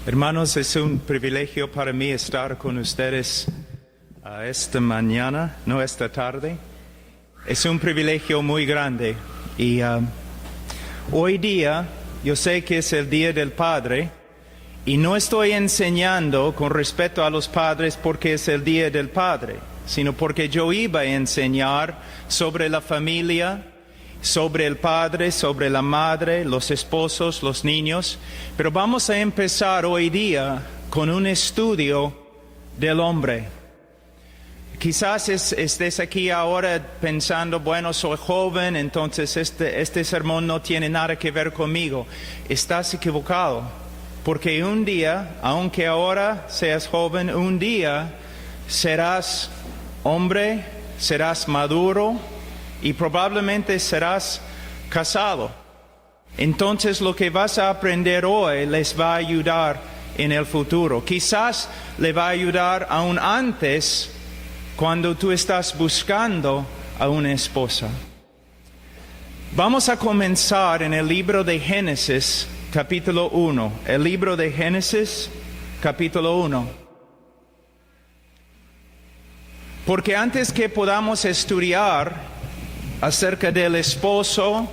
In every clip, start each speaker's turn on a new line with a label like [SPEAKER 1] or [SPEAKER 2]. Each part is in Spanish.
[SPEAKER 1] Hermanos, es un privilegio para mí estar con ustedes esta mañana, no esta tarde. Es un privilegio muy grande y hoy día yo sé que es el Día del Padre y no estoy enseñando con respecto a los padres porque es el Día del Padre, sino porque yo iba a enseñar sobre la familia, sobre el padre, sobre la madre, los esposos, los niños. Pero vamos a empezar hoy día con un estudio del hombre. Quizás estés aquí ahora pensando, bueno, soy joven, entonces este sermón no tiene nada que ver conmigo. Estás equivocado, porque un día, aunque ahora seas joven, un día serás hombre, serás maduro, y probablemente serás casado. Entonces lo que vas a aprender hoy les va a ayudar en el futuro. Quizás le va a ayudar aún antes cuando tú estás buscando a una esposa. Vamos a comenzar en el libro de Génesis, capítulo 1. El libro de Génesis, capítulo 1. Porque antes que podamos estudiar acerca del esposo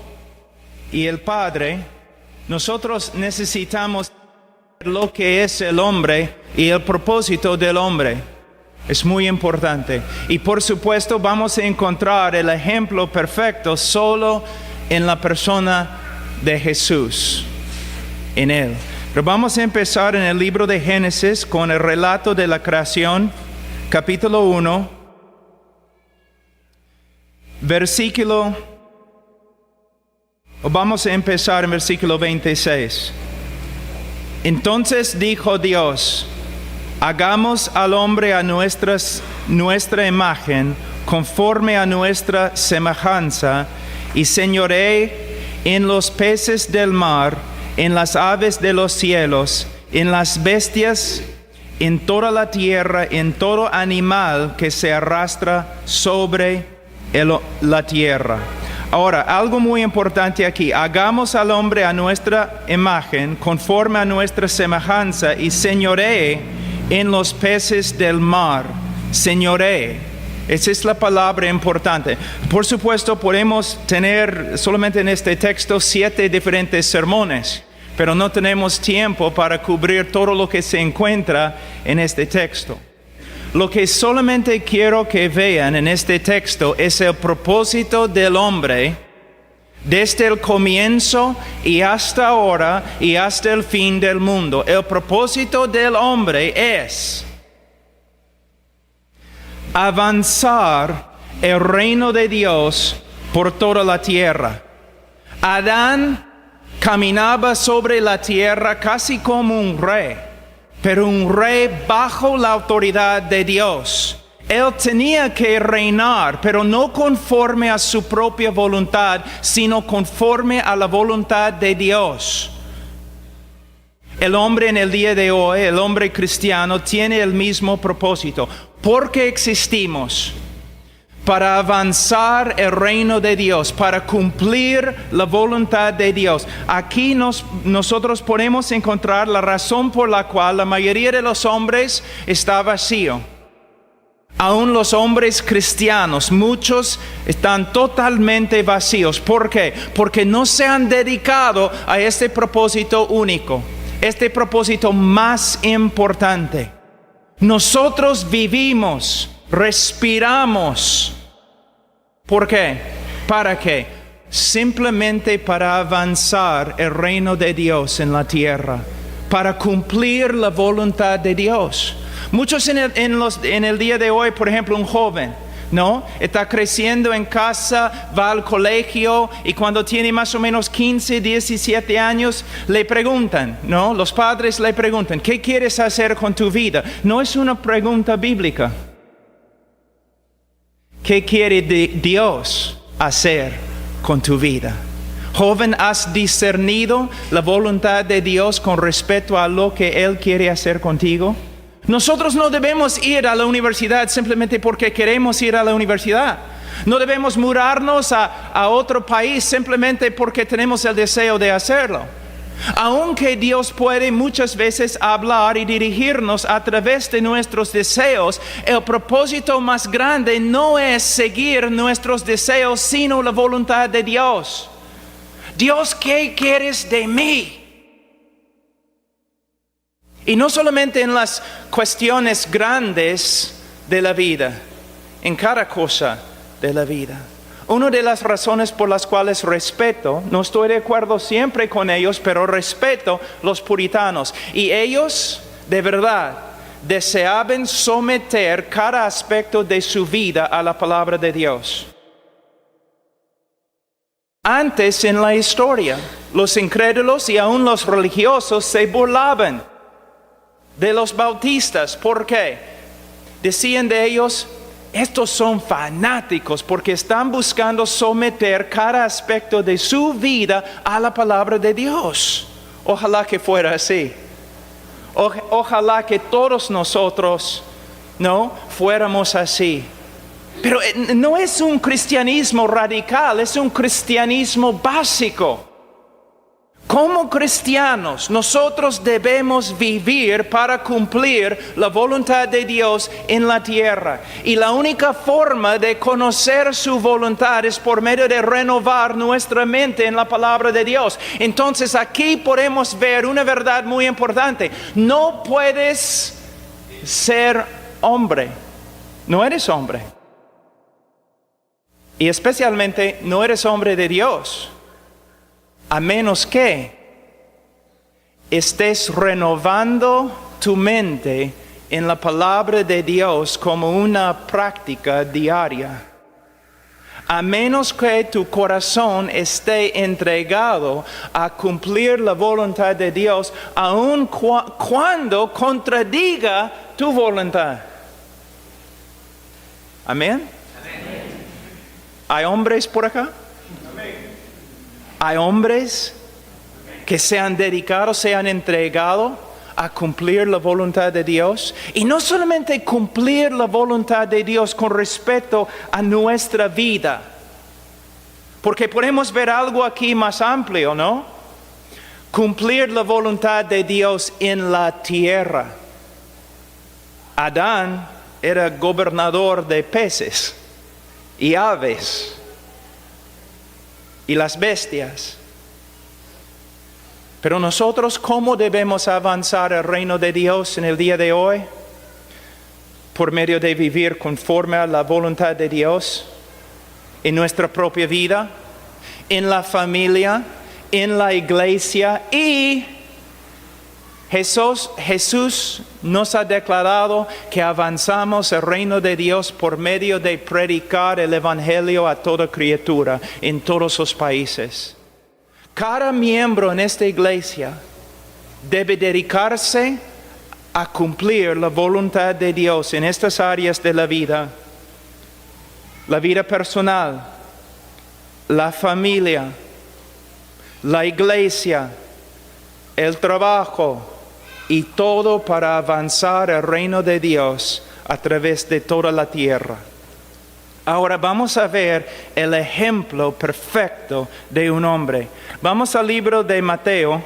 [SPEAKER 1] y el padre, nosotros necesitamos saber lo que es el hombre y el propósito del hombre. Es muy importante. Y por supuesto vamos a encontrar el ejemplo perfecto solo en la persona de Jesús, en Él. Pero vamos a empezar en el libro de Génesis con el relato de la creación, capítulo 1. Vamos a empezar en versículo 26. Entonces dijo Dios: hagamos al hombre a nuestra imagen, conforme a nuestra semejanza, y señoree en los peces del mar, en las aves de los cielos, en las bestias, en toda la tierra, en todo animal que se arrastra sobre la tierra. Ahora, algo muy importante aquí: hagamos al hombre a nuestra imagen, conforme a nuestra semejanza, y señoree en los peces del mar. Señoree. Esa es la palabra importante. Por supuesto, podemos tener solamente en este texto 7 diferentes sermones, pero no tenemos tiempo para cubrir todo lo que se encuentra en este texto. Lo que solamente quiero que vean en este texto es el propósito del hombre desde el comienzo y hasta ahora y hasta el fin del mundo. El propósito del hombre es avanzar el reino de Dios por toda la tierra. Adán caminaba sobre la tierra casi como un rey, pero un rey bajo la autoridad de Dios. Él tenía que reinar, pero no conforme a su propia voluntad, sino conforme a la voluntad de Dios. El hombre en el día de hoy, el hombre cristiano, tiene el mismo propósito. ¿Por qué existimos? Para avanzar el reino de Dios, para cumplir la voluntad de Dios. Aquí nosotros podemos encontrar la razón por la cual la mayoría de los hombres está vacío. Aún los hombres cristianos, muchos están totalmente vacíos. ¿Por qué? Porque no se han dedicado a este propósito único, este propósito más importante. Nosotros vivimos, respiramos. ¿Por qué? ¿Para qué? Simplemente para avanzar el reino de Dios en la tierra, para cumplir la voluntad de Dios. Muchos en el día de hoy, por ejemplo, un joven, ¿no? Está creciendo en casa, va al colegio, y cuando tiene más o menos 15, 17 años, le preguntan, ¿no? Los padres le preguntan: ¿qué quieres hacer con tu vida? No es una pregunta bíblica. ¿Qué quiere Dios hacer con tu vida? Joven, ¿has discernido la voluntad de Dios con respecto a lo que Él quiere hacer contigo? Nosotros no debemos ir a la universidad simplemente porque queremos ir a la universidad. No debemos mudarnos a otro país simplemente porque tenemos el deseo de hacerlo. Aunque Dios puede muchas veces hablar y dirigirnos a través de nuestros deseos, el propósito más grande no es seguir nuestros deseos, sino la voluntad de Dios. Dios, ¿qué quieres de mí? Y no solamente en las cuestiones grandes de la vida, en cada cosa de la vida. Una de las razones por las cuales respeto, no estoy de acuerdo siempre con ellos, pero respeto los puritanos. Y ellos, de verdad, deseaban someter cada aspecto de su vida a la palabra de Dios. Antes en la historia, los incrédulos y aún los religiosos se burlaban de los bautistas. ¿Por qué? Decían de ellos: estos son fanáticos porque están buscando someter cada aspecto de su vida a la palabra de Dios. Ojalá que fuera así. Ojalá que todos nosotros fuéramos así. Pero no es un cristianismo radical, es un cristianismo básico. Como cristianos, nosotros debemos vivir para cumplir la voluntad de Dios en la tierra. Y la única forma de conocer su voluntad es por medio de renovar nuestra mente en la palabra de Dios. Entonces aquí podemos ver una verdad muy importante. No puedes ser hombre. No eres hombre. Y especialmente no eres hombre de Dios, a menos que estés renovando tu mente en la palabra de Dios como una práctica diaria. A menos que tu corazón esté entregado a cumplir la voluntad de Dios, aun cuando contradiga tu voluntad. Amén. ¿Hay hombres por acá? ¿Hay hombres que se han dedicado, se han entregado a cumplir la voluntad de Dios? Y no solamente cumplir la voluntad de Dios con respecto a nuestra vida, porque podemos ver algo aquí más amplio, ¿no? Cumplir la voluntad de Dios en la tierra. Adán era gobernador de peces y aves y las bestias. Pero nosotros, ¿cómo debemos avanzar el reino de Dios en el día de hoy? Por medio de vivir conforme a la voluntad de Dios en nuestra propia vida, en la familia, en la iglesia. Y Jesús nos ha declarado que avanzamos el reino de Dios por medio de predicar el evangelio a toda criatura en todos los países. Cada miembro en esta iglesia debe dedicarse a cumplir la voluntad de Dios en estas áreas de la vida personal, la familia, la iglesia, el trabajo, y todo para avanzar el reino de Dios a través de toda la tierra. Ahora vamos a ver el ejemplo perfecto de un hombre. Vamos al libro de Mateo.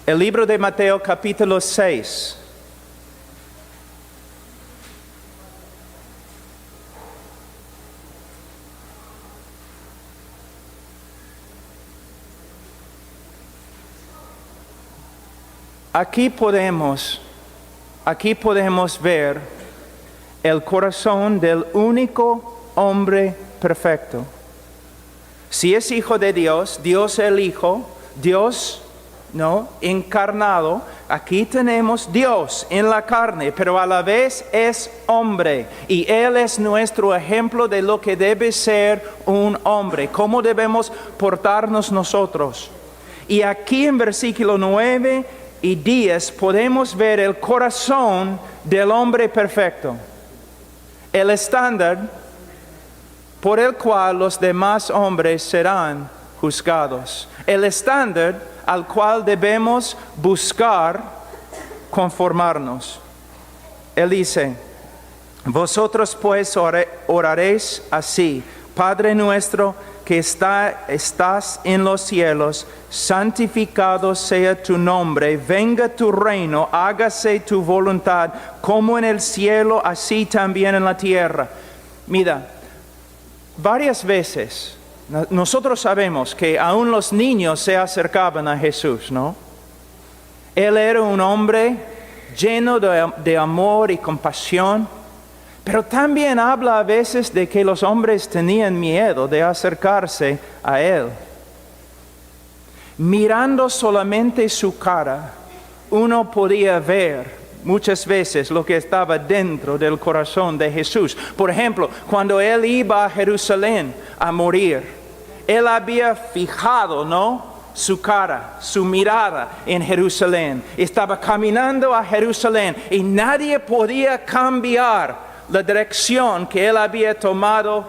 [SPEAKER 1] El libro de Mateo capítulo 6. Aquí podemos ver el corazón del único hombre perfecto. Si es hijo de Dios, Dios el Hijo, Dios encarnado, aquí tenemos Dios en la carne, pero a la vez es hombre. Y Él es nuestro ejemplo de lo que debe ser un hombre. ¿Cómo debemos portarnos nosotros? Y aquí en versículo 9 y 10 podemos ver el corazón del hombre perfecto. El estándar por el cual los demás hombres serán juzgados. El estándar al cual debemos buscar conformarnos. Él dice, vosotros pues oraréis así: Padre nuestro que estás en los cielos, santificado sea tu nombre, venga tu reino, hágase tu voluntad, como en el cielo, así también en la tierra. Mira, varias veces nosotros sabemos que aún los niños se acercaban a Jesús, ¿no? Él era un hombre lleno de amor y compasión, pero también habla a veces de que los hombres tenían miedo de acercarse a Él. Mirando solamente su cara, uno podía ver muchas veces lo que estaba dentro del corazón de Jesús. Por ejemplo, cuando Él iba a Jerusalén a morir, Él había fijado, ¿no?, su cara, su mirada en Jerusalén. Estaba caminando a Jerusalén y nadie podía cambiar la dirección que Él había tomado.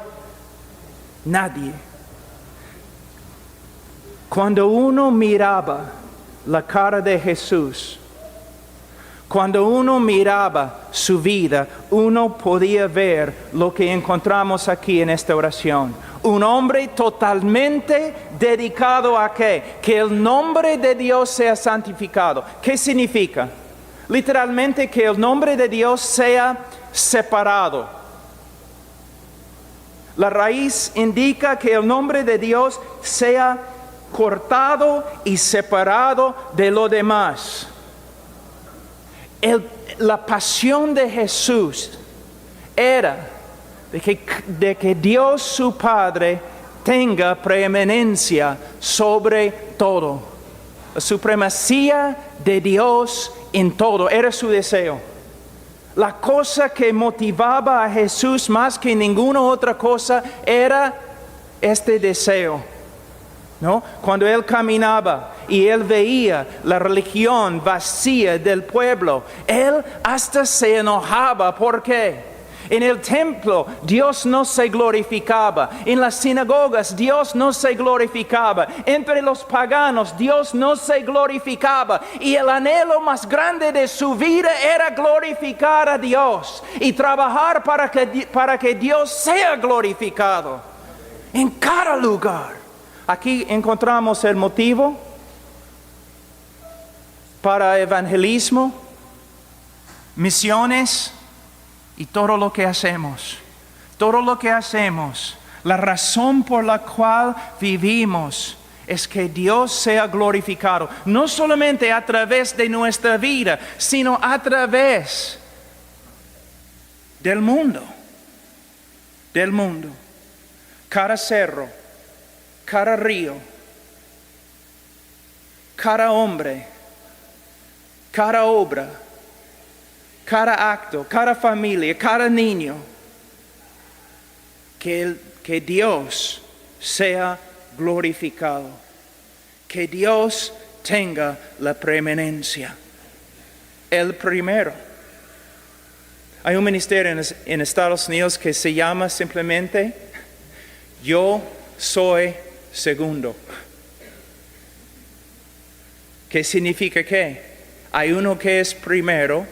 [SPEAKER 1] Nadie. Cuando uno miraba la cara de Jesús, cuando uno miraba su vida, uno podía ver lo que encontramos aquí en esta oración. Un hombre totalmente dedicado a ¿qué? Que el nombre de Dios sea santificado. ¿Qué significa? Literalmente que el nombre de Dios sea separado. La raíz indica que el nombre de Dios sea cortado y separado de lo demás. La pasión de Jesús era de que Dios su Padre tenga preeminencia sobre todo. La supremacía de Dios en todo era su deseo. La cosa que motivaba a Jesús más que ninguna otra cosa era este deseo, ¿no? Cuando Él caminaba y Él veía la religión vacía del pueblo, Él hasta se enojaba. ¿Por qué? En el templo Dios no se glorificaba. En las sinagogas Dios no se glorificaba. Entre los paganos Dios no se glorificaba. Y el anhelo más grande de su vida era glorificar a Dios y trabajar para que Dios sea glorificado en cada lugar. Aquí encontramos el motivo para evangelismo, misiones y todo lo que hacemos. Todo lo que hacemos, la razón por la cual vivimos es que Dios sea glorificado. No solamente a través de nuestra vida, sino a través del mundo. Del mundo. Cada cerro, cada río, cada hombre, cada obra, cada acto, cada familia, cada niño, que Dios sea glorificado, que Dios tenga la preeminencia, el primero. Hay un ministerio en Estados Unidos que se llama simplemente Yo soy segundo. ¿Qué significa qué? Hay uno que es primero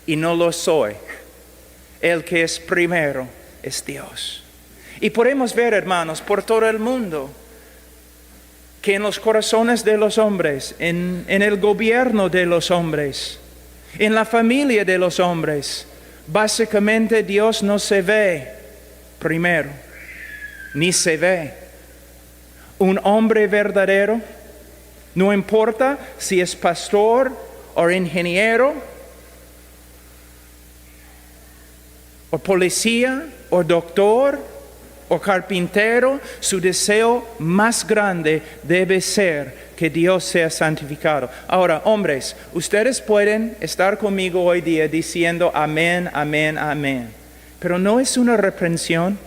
[SPEAKER 1] y no lo soy. El que es primero es Dios. Y podemos ver, hermanos, por todo el mundo, que en los corazones de los hombres, en el gobierno de los hombres, en la familia de los hombres, básicamente Dios no se ve primero, ni se ve. Un hombre verdadero, no importa si es pastor o ingeniero, o policía, o doctor, o carpintero, su deseo más grande debe ser que Dios sea santificado. Ahora, hombres, ustedes pueden estar conmigo hoy día diciendo amén, amén, amén. Pero no es una reprensión.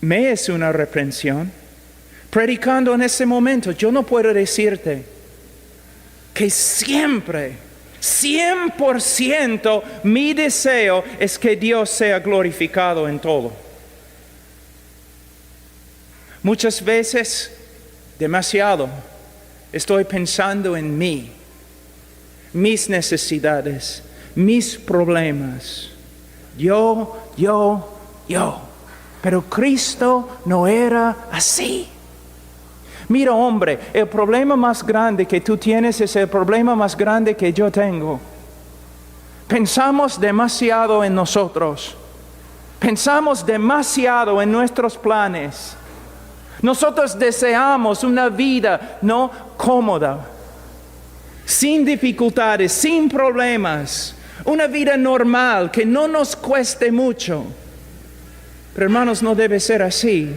[SPEAKER 1] Me es una reprensión. Predicando en ese momento, yo no puedo decirte que siempre, 100% mi deseo es que Dios sea glorificado en todo. Muchas veces, demasiado, estoy pensando en mí. mis necesidades, mis problemas. Yo. Pero Cristo no era así. Mira, hombre, el problema más grande que tú tienes es el problema más grande que yo tengo. Pensamos demasiado en nosotros. Pensamos demasiado en nuestros planes. Nosotros deseamos una vida no cómoda, sin dificultades, sin problemas. Una vida normal que no nos cueste mucho. Pero hermanos, no debe ser así.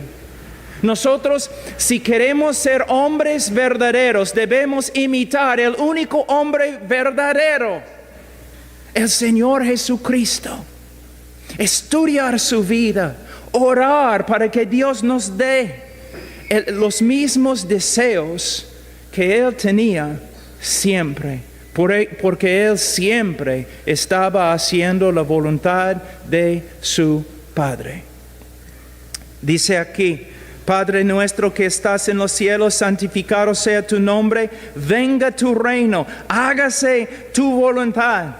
[SPEAKER 1] Nosotros, si queremos ser hombres verdaderos, debemos imitar el único hombre verdadero, el Señor Jesucristo. Estudiar su vida, orar para que Dios nos dé los mismos deseos que Él tenía siempre. Porque Él siempre estaba haciendo la voluntad de su Padre. Dice aquí, Padre nuestro que estás en los cielos, santificado sea tu nombre, venga tu reino, hágase tu voluntad.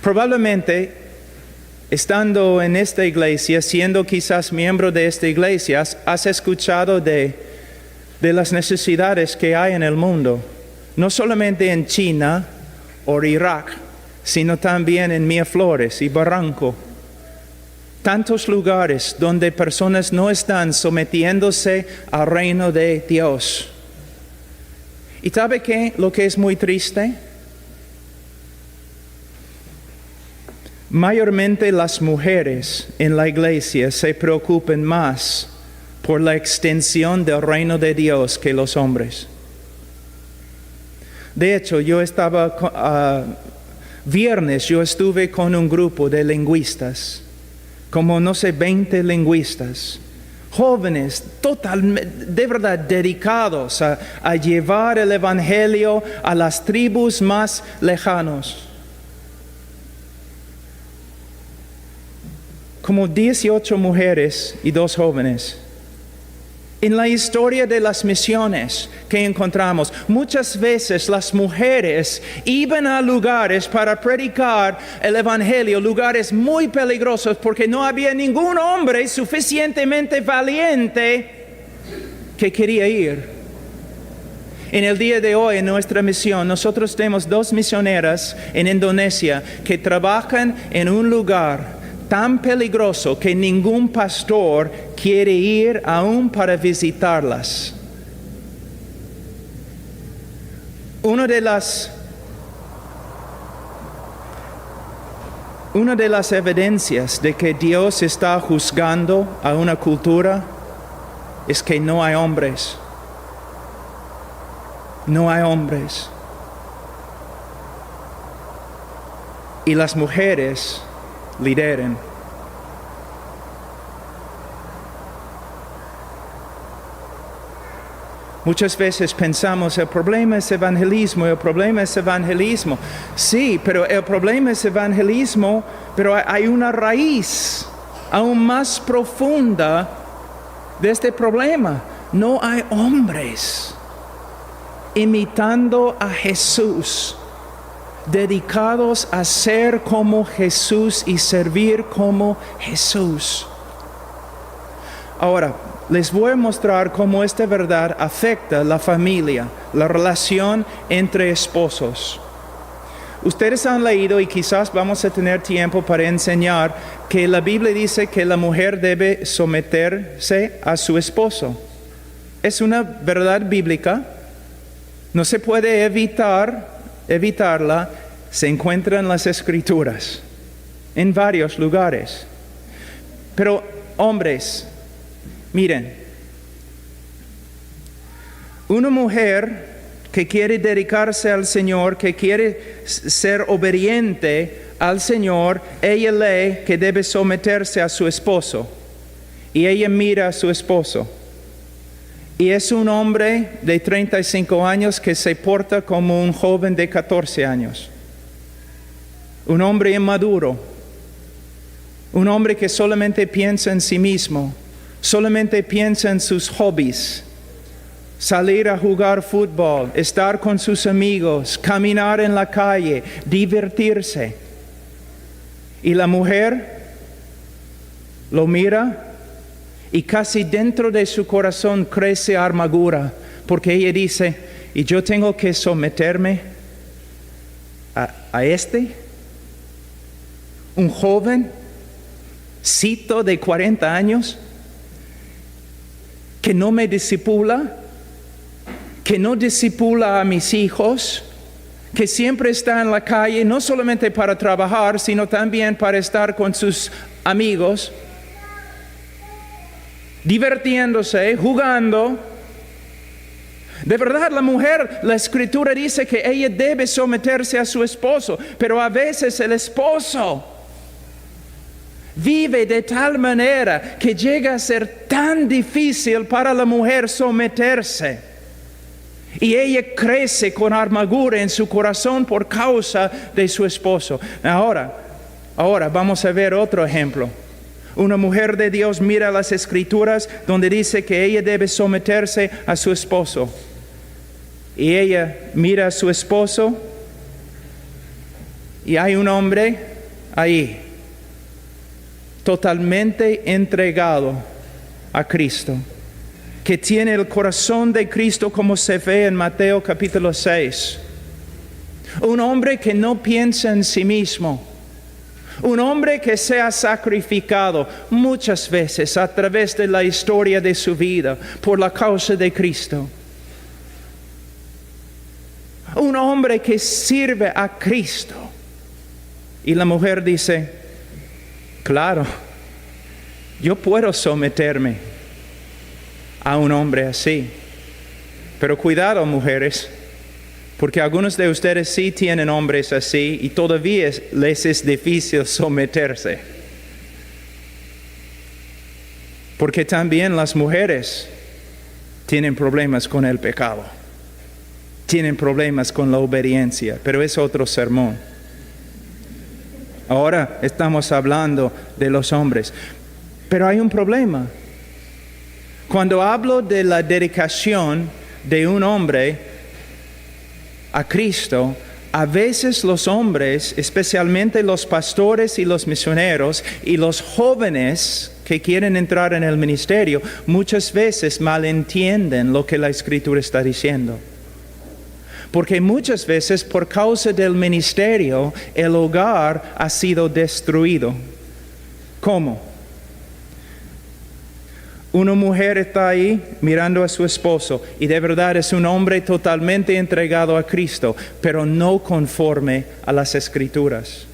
[SPEAKER 1] Probablemente, estando en esta iglesia, siendo quizás miembro de esta iglesia, has escuchado de las necesidades que hay en el mundo. No solamente en China o Irak, sino también en Miraflores y Barranco. Tantos lugares donde personas no están sometiéndose al reino de Dios. ¿Y sabe qué? Lo que es muy triste. Mayormente las mujeres en la iglesia se preocupan más por la extensión del reino de Dios que los hombres. De hecho, viernes yo estuve con un grupo de lingüistas, como 20 lingüistas, jóvenes totalmente, de verdad, dedicados a llevar el evangelio a las tribus más lejanas. Como 18 mujeres y 2 jóvenes. En la historia de las misiones que encontramos, muchas veces las mujeres iban a lugares para predicar el evangelio, lugares muy peligrosos porque no había ningún hombre suficientemente valiente que quería ir. En el día de hoy, en nuestra misión, nosotros tenemos 2 misioneras en Indonesia que trabajan en un lugar tan peligroso que ningún pastor quiere ir aún para visitarlas. Una de las evidencias de que Dios está juzgando a una cultura es que no hay hombres. No hay hombres. Y las mujeres lideren. Muchas veces pensamos, el problema es evangelismo. Sí, pero el problema es evangelismo, pero hay una raíz aún más profunda de este problema. No hay hombres imitando a Jesús, dedicados a ser como Jesús y servir como Jesús. Ahora, les voy a mostrar cómo esta verdad afecta la familia, la relación entre esposos. Ustedes han leído y quizás vamos a tener tiempo para enseñar que la Biblia dice que la mujer debe someterse a su esposo. Es una verdad bíblica, no se puede evitarla, se encuentra en las Escrituras, en varios lugares. Pero hombres, miren, una mujer que quiere dedicarse al Señor, que quiere ser obediente al Señor, ella lee que debe someterse a su esposo. Y ella mira a su esposo. Y es un hombre de 35 años que se porta como un joven de 14 años. Un hombre inmaduro. Un hombre que solamente piensa en sí mismo. solamente piensa en sus hobbies, salir a jugar fútbol, estar con sus amigos, caminar en la calle, divertirse. Y la mujer lo mira y casi dentro de su corazón crece amargura, porque ella dice, ¿y yo tengo que someterme a este? Un jovencito de 40 años que no me discipula, que no discipula a mis hijos, que siempre está en la calle, no solamente para trabajar, sino también para estar con sus amigos, divirtiéndose, jugando. De verdad, la mujer, la Escritura dice que ella debe someterse a su esposo, pero a veces el esposo vive de tal manera que llega a ser tan difícil para la mujer someterse. Y ella crece con amargura en su corazón por causa de su esposo. Ahora vamos a ver otro ejemplo. Una mujer de Dios mira las Escrituras donde dice que ella debe someterse a su esposo. Y ella mira a su esposo y hay un hombre ahí, totalmente entregado a Cristo, que tiene el corazón de Cristo como se ve en Mateo capítulo 6. Un hombre que no piensa en sí mismo. Un hombre que se ha sacrificado muchas veces a través de la historia de su vida por la causa de Cristo. Un hombre que sirve a Cristo. Y la mujer dice, claro, yo puedo someterme a un hombre así. Pero cuidado, mujeres, porque algunos de ustedes sí tienen hombres así y todavía les es difícil someterse. Porque también las mujeres tienen problemas con el pecado, tienen problemas con la obediencia, pero es otro sermón. Ahora estamos hablando de los hombres, pero hay un problema. Cuando hablo de la dedicación de un hombre a Cristo, a veces los hombres, especialmente los pastores y los misioneros y los jóvenes que quieren entrar en el ministerio, muchas veces malentienden lo que la Escritura está diciendo. Porque muchas veces por causa del ministerio el hogar ha sido destruido. ¿Cómo? Una mujer está ahí mirando a su esposo y de verdad es un hombre totalmente entregado a Cristo, pero no conforme a las Escrituras.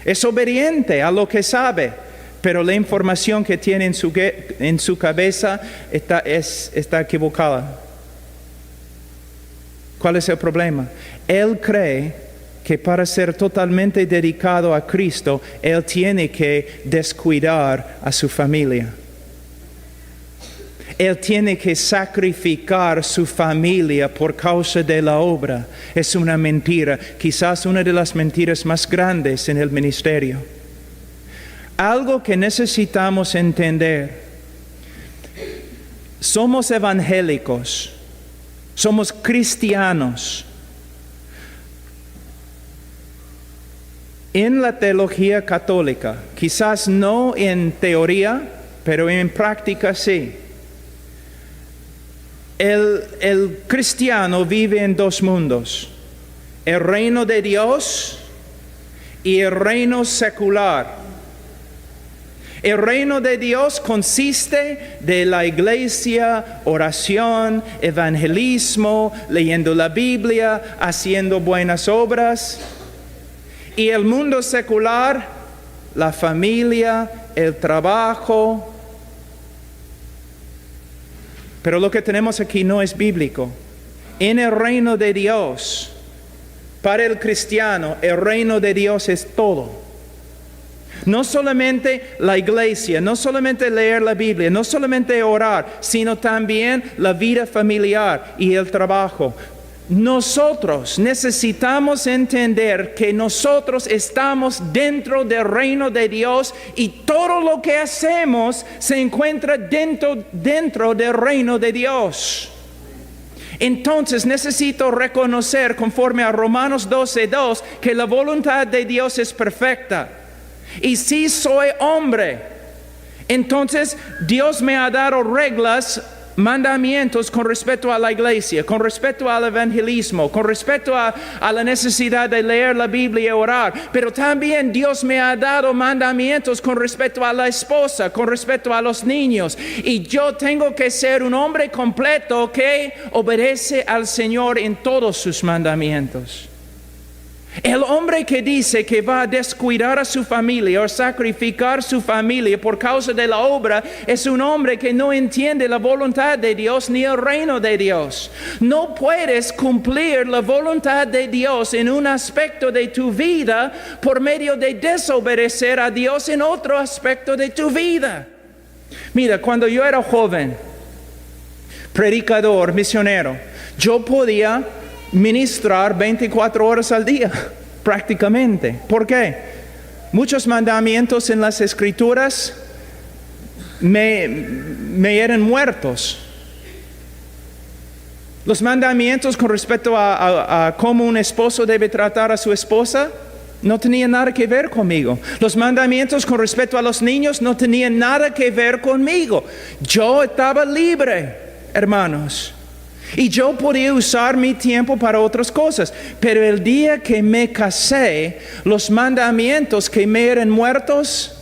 [SPEAKER 1] Es obediente a lo que sabe, pero la información que tiene en su cabeza está equivocada. ¿Cuál es el problema? Él cree que para ser totalmente dedicado a Cristo, él tiene que descuidar a su familia. Él tiene que sacrificar su familia por causa de la obra. Es una mentira, quizás una de las mentiras más grandes en el ministerio. Algo que necesitamos entender. Somos evangélicos, somos cristianos. En la teología católica, quizás no en teoría, pero en práctica sí. El cristiano vive en dos mundos, el reino de Dios y el reino secular. El reino de Dios consiste de la iglesia, oración, evangelismo, leyendo la Biblia, haciendo buenas obras. Y el mundo secular, la familia, el trabajo. Pero lo que tenemos aquí no es bíblico. En el reino de Dios, para el cristiano, el reino de Dios es todo. No solamente la iglesia, no solamente leer la Biblia, no solamente orar, sino también la vida familiar y el trabajo. nosotros necesitamos entender que nosotros estamos dentro del reino de Dios y todo lo que hacemos se encuentra dentro del reino de Dios. Entonces necesito reconocer, conforme a Romanos 12:2, que la voluntad de Dios es perfecta. Y si soy hombre, entonces Dios me ha dado reglas, mandamientos con respecto a la iglesia, con respecto al evangelismo, con respecto a la necesidad de leer la Biblia y orar. Pero también Dios me ha dado mandamientos con respecto a la esposa, con respecto a los niños. Y yo tengo que ser un hombre completo que obedece al Señor en todos sus mandamientos. El hombre que dice que va a descuidar a su familia o sacrificar su familia por causa de la obra es un hombre que no entiende la voluntad de Dios ni el reino de Dios. No puedes cumplir la voluntad de Dios en un aspecto de tu vida por medio de desobedecer a Dios en otro aspecto de tu vida. Mira, cuando yo era joven, predicador, misionero, yo podía ministrar 24 horas al día, prácticamente. ¿Por qué? Muchos mandamientos en las Escrituras me eran muertos. Los mandamientos con respecto a cómo un esposo debe tratar a su esposa no tenían nada que ver conmigo. Los mandamientos con respecto a los niños no tenían nada que ver conmigo. Yo estaba libre, hermanos. Y yo podía usar mi tiempo para otras cosas. Pero el día que me casé, los mandamientos que me eran muertos,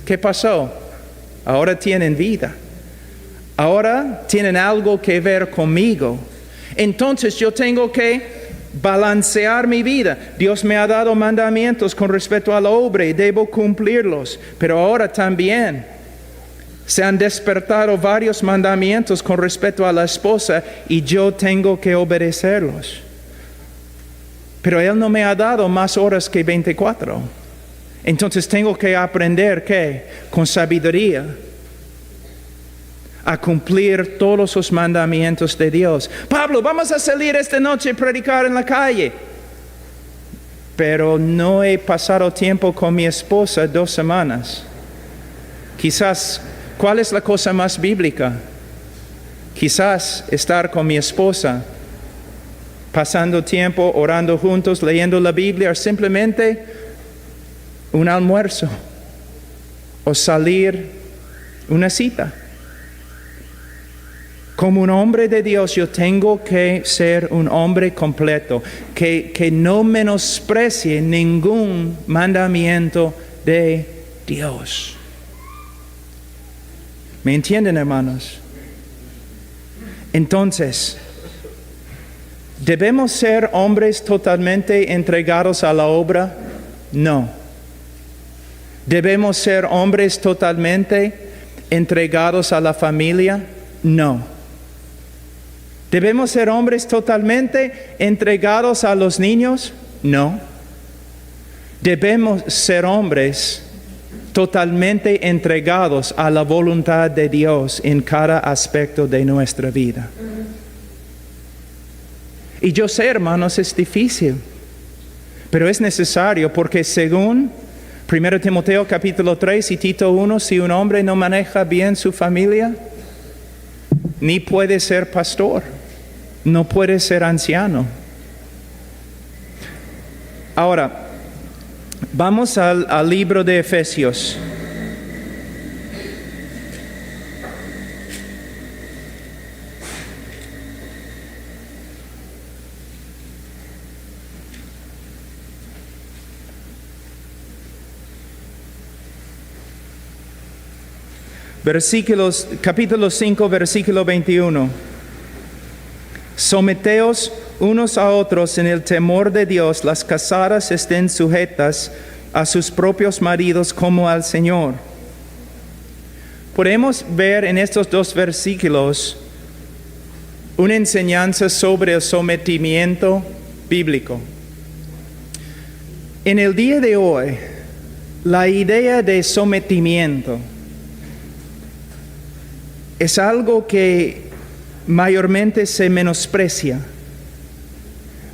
[SPEAKER 1] ¿qué pasó? Ahora tienen vida. Ahora tienen algo que ver conmigo. Entonces yo tengo que balancear mi vida. Dios me ha dado mandamientos con respecto a la obra y debo cumplirlos. Pero ahora también se han despertado varios mandamientos con respecto a la esposa y yo tengo que obedecerlos. Pero Él no me ha dado más horas que 24. Entonces tengo que aprender que con sabiduría a cumplir todos los mandamientos de Dios. Pablo, vamos a salir esta noche a predicar en la calle. Pero no he pasado tiempo con mi esposa 2 semanas. Quizás, ¿cuál es la cosa más bíblica? Quizás estar con mi esposa, pasando tiempo, orando juntos, leyendo la Biblia, o simplemente un almuerzo, o salir una cita. Como un hombre de Dios, yo tengo que ser un hombre completo, que no menosprecie ningún mandamiento de Dios. ¿Me entienden, hermanos? Entonces, ¿debemos ser hombres totalmente entregados a la obra? No. ¿Debemos ser hombres totalmente entregados a la familia? No. ¿Debemos ser hombres totalmente entregados a los niños? No. Debemos ser hombres totalmente entregados a la voluntad de Dios en cada aspecto de nuestra vida. Y yo sé, hermanos, es difícil, pero es necesario porque según 1 Timoteo capítulo 3 y Tito 1, si un hombre no maneja bien su familia, ni puede ser pastor, no puede ser anciano. Ahora, vamos al libro de Efesios. Capítulo 5, versículo 21. Someteos unos a otros en el temor de Dios, las casadas estén sujetas a sus propios maridos como al Señor. Podemos ver en estos 2 versículos una enseñanza sobre el sometimiento bíblico. En el día de hoy, la idea de sometimiento es algo que mayormente se menosprecia.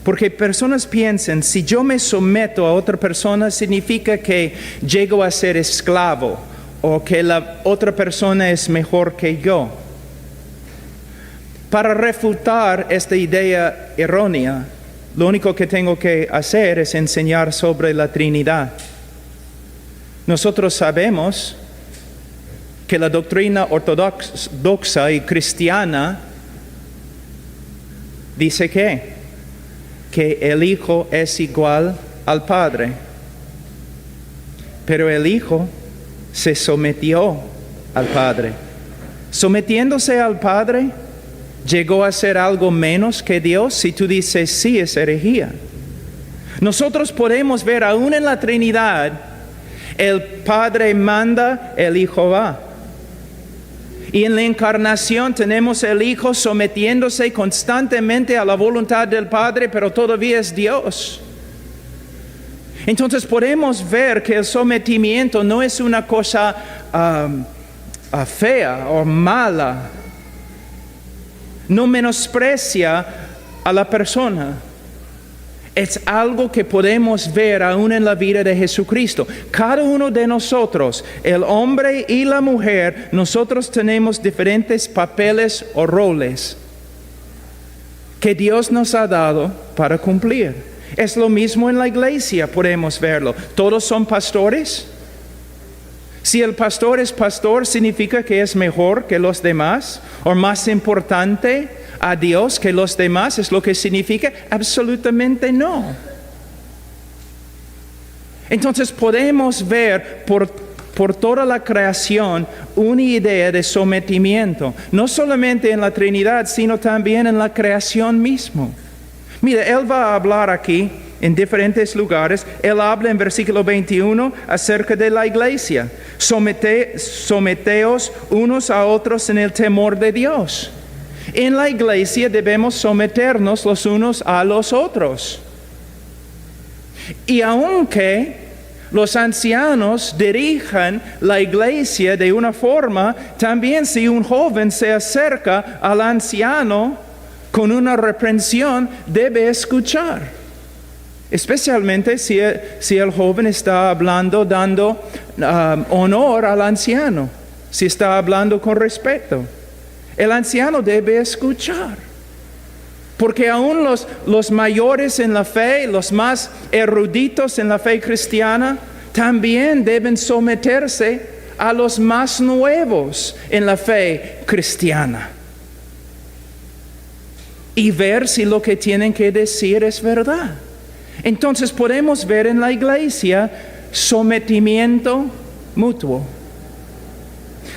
[SPEAKER 1] Porque personas piensan, si yo me someto a otra persona, significa que llego a ser esclavo o que la otra persona es mejor que yo. Para refutar esta idea errónea, lo único que tengo que hacer es enseñar sobre la Trinidad. Nosotros sabemos que la doctrina ortodoxa y cristiana dice que el Hijo es igual al Padre. Pero el Hijo se sometió al Padre. Sometiéndose al Padre, ¿llegó a ser algo menos que Dios? Si tú dices sí, es herejía. Nosotros podemos ver aún en la Trinidad, el Padre manda, el Hijo va. Y en la encarnación tenemos el Hijo sometiéndose constantemente a la voluntad del Padre, pero todavía es Dios. Entonces podemos ver que el sometimiento no es una cosa fea o mala. No menosprecia a la persona. Es algo que podemos ver aún en la vida de Jesucristo. Cada uno de nosotros, el hombre y la mujer, nosotros tenemos diferentes papeles o roles que Dios nos ha dado para cumplir. Es lo mismo en la iglesia, podemos verlo. ¿Todos son pastores? Si el pastor es pastor, ¿significa que es mejor que los demás? ¿O más importante a Dios que los demás? ¿Es lo que significa? Absolutamente no. Entonces podemos ver por toda la creación una idea de sometimiento, no solamente en la Trinidad, sino también en la creación mismo. Mira, Él va a hablar aquí en diferentes lugares. Él habla en versículo 21 acerca de la iglesia. Someteos unos a otros en el temor de Dios. En la iglesia debemos someternos los unos a los otros. Y aunque los ancianos dirijan la iglesia de una forma, también si un joven se acerca al anciano con una reprensión, debe escuchar. Especialmente si el joven está hablando, dando honor al anciano, si está hablando con respeto. El anciano debe escuchar. Porque aún los mayores en la fe, los más eruditos en la fe cristiana, también deben someterse a los más nuevos en la fe cristiana. Y ver si lo que tienen que decir es verdad. Entonces podemos ver en la iglesia sometimiento mutuo.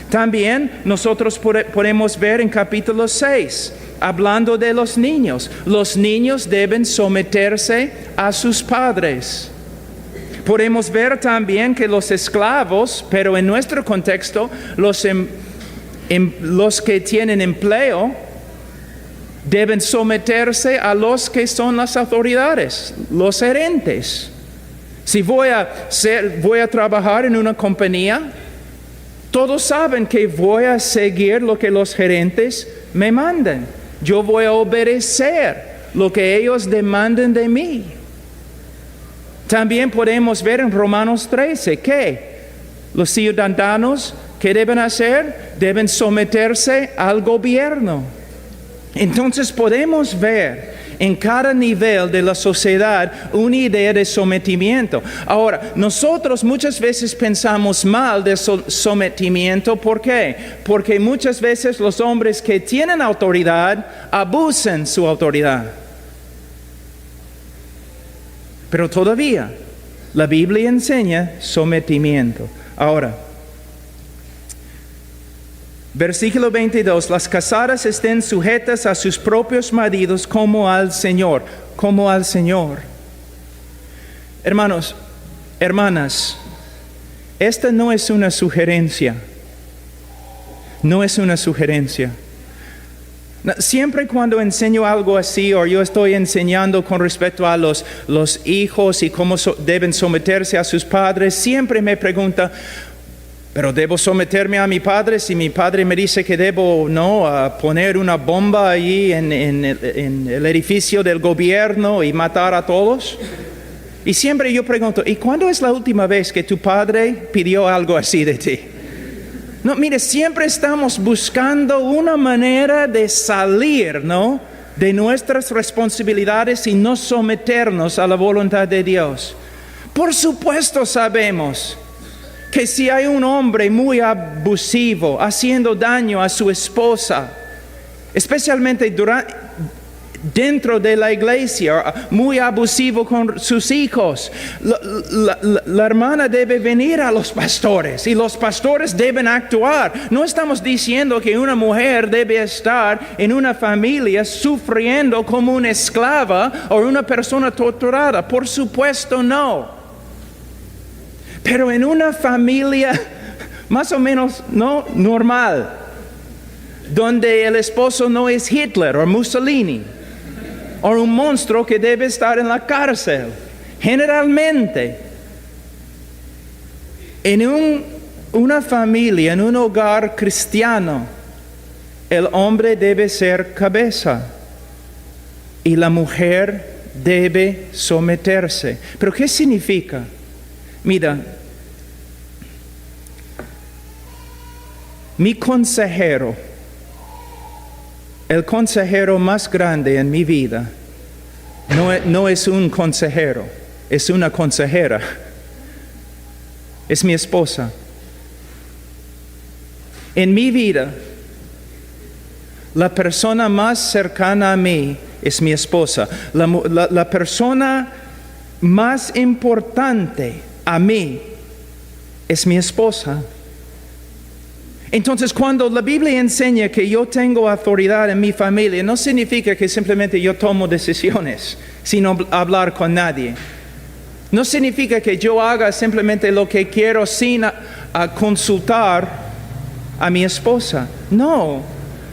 [SPEAKER 1] También nosotros podemos ver en capítulo 6, hablando de los niños. Los niños deben someterse a sus padres. Podemos ver también que los esclavos, pero en nuestro contexto, los que tienen empleo, deben someterse a los que son las autoridades, los gerentes. Si voy a trabajar en una compañía, todos saben que voy a seguir lo que los gerentes me mandan. Yo voy a obedecer lo que ellos demanden de mí. También podemos ver en Romanos 13 que los ciudadanos, ¿qué deben hacer? Deben someterse al gobierno. Entonces podemos ver en cada nivel de la sociedad una idea de sometimiento. Ahora, nosotros muchas veces pensamos mal de sometimiento. ¿Por qué? Porque muchas veces los hombres que tienen autoridad abusan su autoridad. Pero todavía la Biblia enseña sometimiento. Ahora, versículo 22, las casadas estén sujetas a sus propios maridos como al Señor, como al Señor. Hermanos, hermanas, esta no es una sugerencia, no es una sugerencia. Siempre cuando enseño algo así, o yo estoy enseñando con respecto a los hijos y cómo deben someterse a sus padres, siempre me pregunta, Pero debo someterme a mi padre si mi padre me dice que debo poner una bomba allí en el edificio del gobierno y matar a todos. Y siempre yo pregunto, ¿y cuándo es la última vez que tu padre pidió algo así de ti? No, mire, siempre estamos buscando una manera de salir, de nuestras responsabilidades y no someternos a la voluntad de Dios. Por supuesto sabemos que si hay un hombre muy abusivo, haciendo daño a su esposa, especialmente dentro de la iglesia, muy abusivo con sus hijos, la hermana debe venir a los pastores y los pastores deben actuar. No estamos diciendo que una mujer debe estar en una familia sufriendo como una esclava o una persona torturada. Por supuesto no. Pero en una familia más o menos normal, donde el esposo no es Hitler o Mussolini, o un monstruo que debe estar en la cárcel. Generalmente, en una familia, en un hogar cristiano, el hombre debe ser cabeza y la mujer debe someterse. ¿Pero qué significa? Mira, mi consejero, el consejero más grande en mi vida, no es un consejero, es una consejera. Es mi esposa. En mi vida, la persona más cercana a mí es mi esposa. La persona más importante a mí es mi esposa. Entonces, cuando la Biblia enseña que yo tengo autoridad en mi familia, no significa que simplemente yo tomo decisiones sin hablar con nadie. No significa que yo haga simplemente lo que quiero sin consultar a mi esposa. No,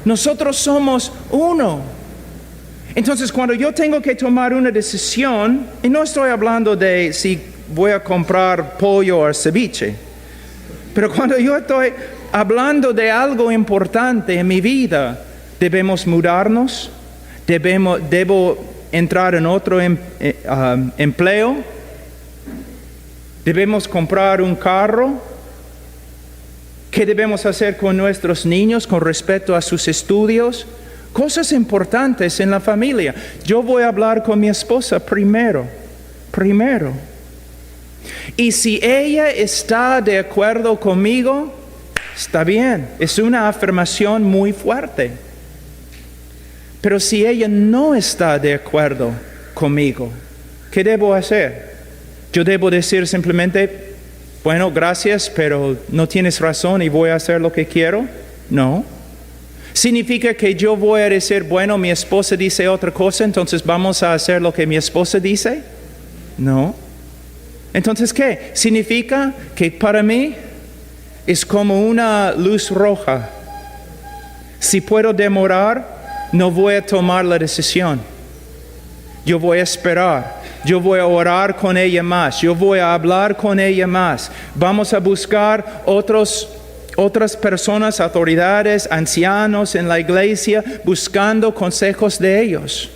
[SPEAKER 1] nosotros somos uno. Entonces, cuando yo tengo que tomar una decisión, y no estoy hablando de si voy a comprar pollo o ceviche, pero cuando yo estoy hablando de algo importante en mi vida, debemos mudarnos, debo entrar en otro empleo, debemos comprar un carro. ¿Qué debemos hacer con nuestros niños con respecto a sus estudios? Cosas importantes en la familia. Yo voy a hablar con mi esposa primero. Y si ella está de acuerdo conmigo, está bien, es una afirmación muy fuerte. Pero si ella no está de acuerdo conmigo, ¿qué debo hacer? Yo debo decir simplemente, bueno, gracias, pero no tienes razón y voy a hacer lo que quiero. No. ¿Significa que yo voy a decir, bueno, mi esposa dice otra cosa, entonces vamos a hacer lo que mi esposa dice? No. Entonces, ¿qué? ¿Significa que para mí es como una luz roja? Si puedo demorar, no voy a tomar la decisión. Yo voy a esperar. Yo voy a orar con ella más. Yo voy a hablar con ella más. Vamos a buscar otras personas, autoridades, ancianos en la iglesia, buscando consejos de ellos.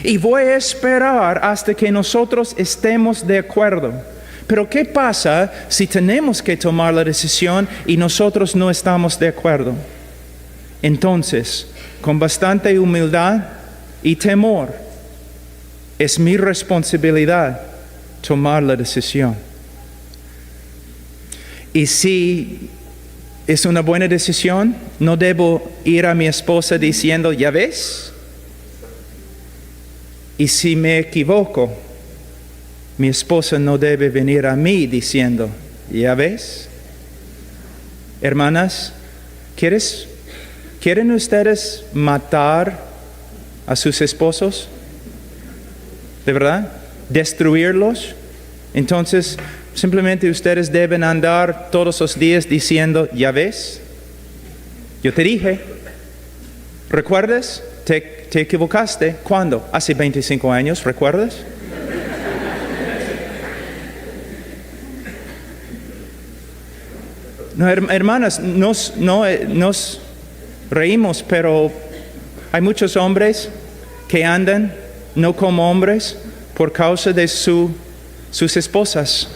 [SPEAKER 1] Y voy a esperar hasta que nosotros estemos de acuerdo. Pero ¿qué pasa si tenemos que tomar la decisión y nosotros no estamos de acuerdo? Entonces, con bastante humildad y temor, es mi responsabilidad tomar la decisión. Y si es una buena decisión, no debo ir a mi esposa diciendo, ¿ya ves? Y si me equivoco, mi esposa no debe venir a mí diciendo, ¿ya ves? Hermanas, ¿quieren ustedes matar a sus esposos? ¿De verdad? ¿Destruirlos? Entonces, simplemente ustedes deben andar todos los días diciendo, ¿ya ves? Yo te dije. ¿Recuerdas? Te equivocaste. ¿Cuándo? Hace 25 años, ¿recuerdas? No, hermanas, nos reímos, pero hay muchos hombres que andan no como hombres por causa de sus esposas,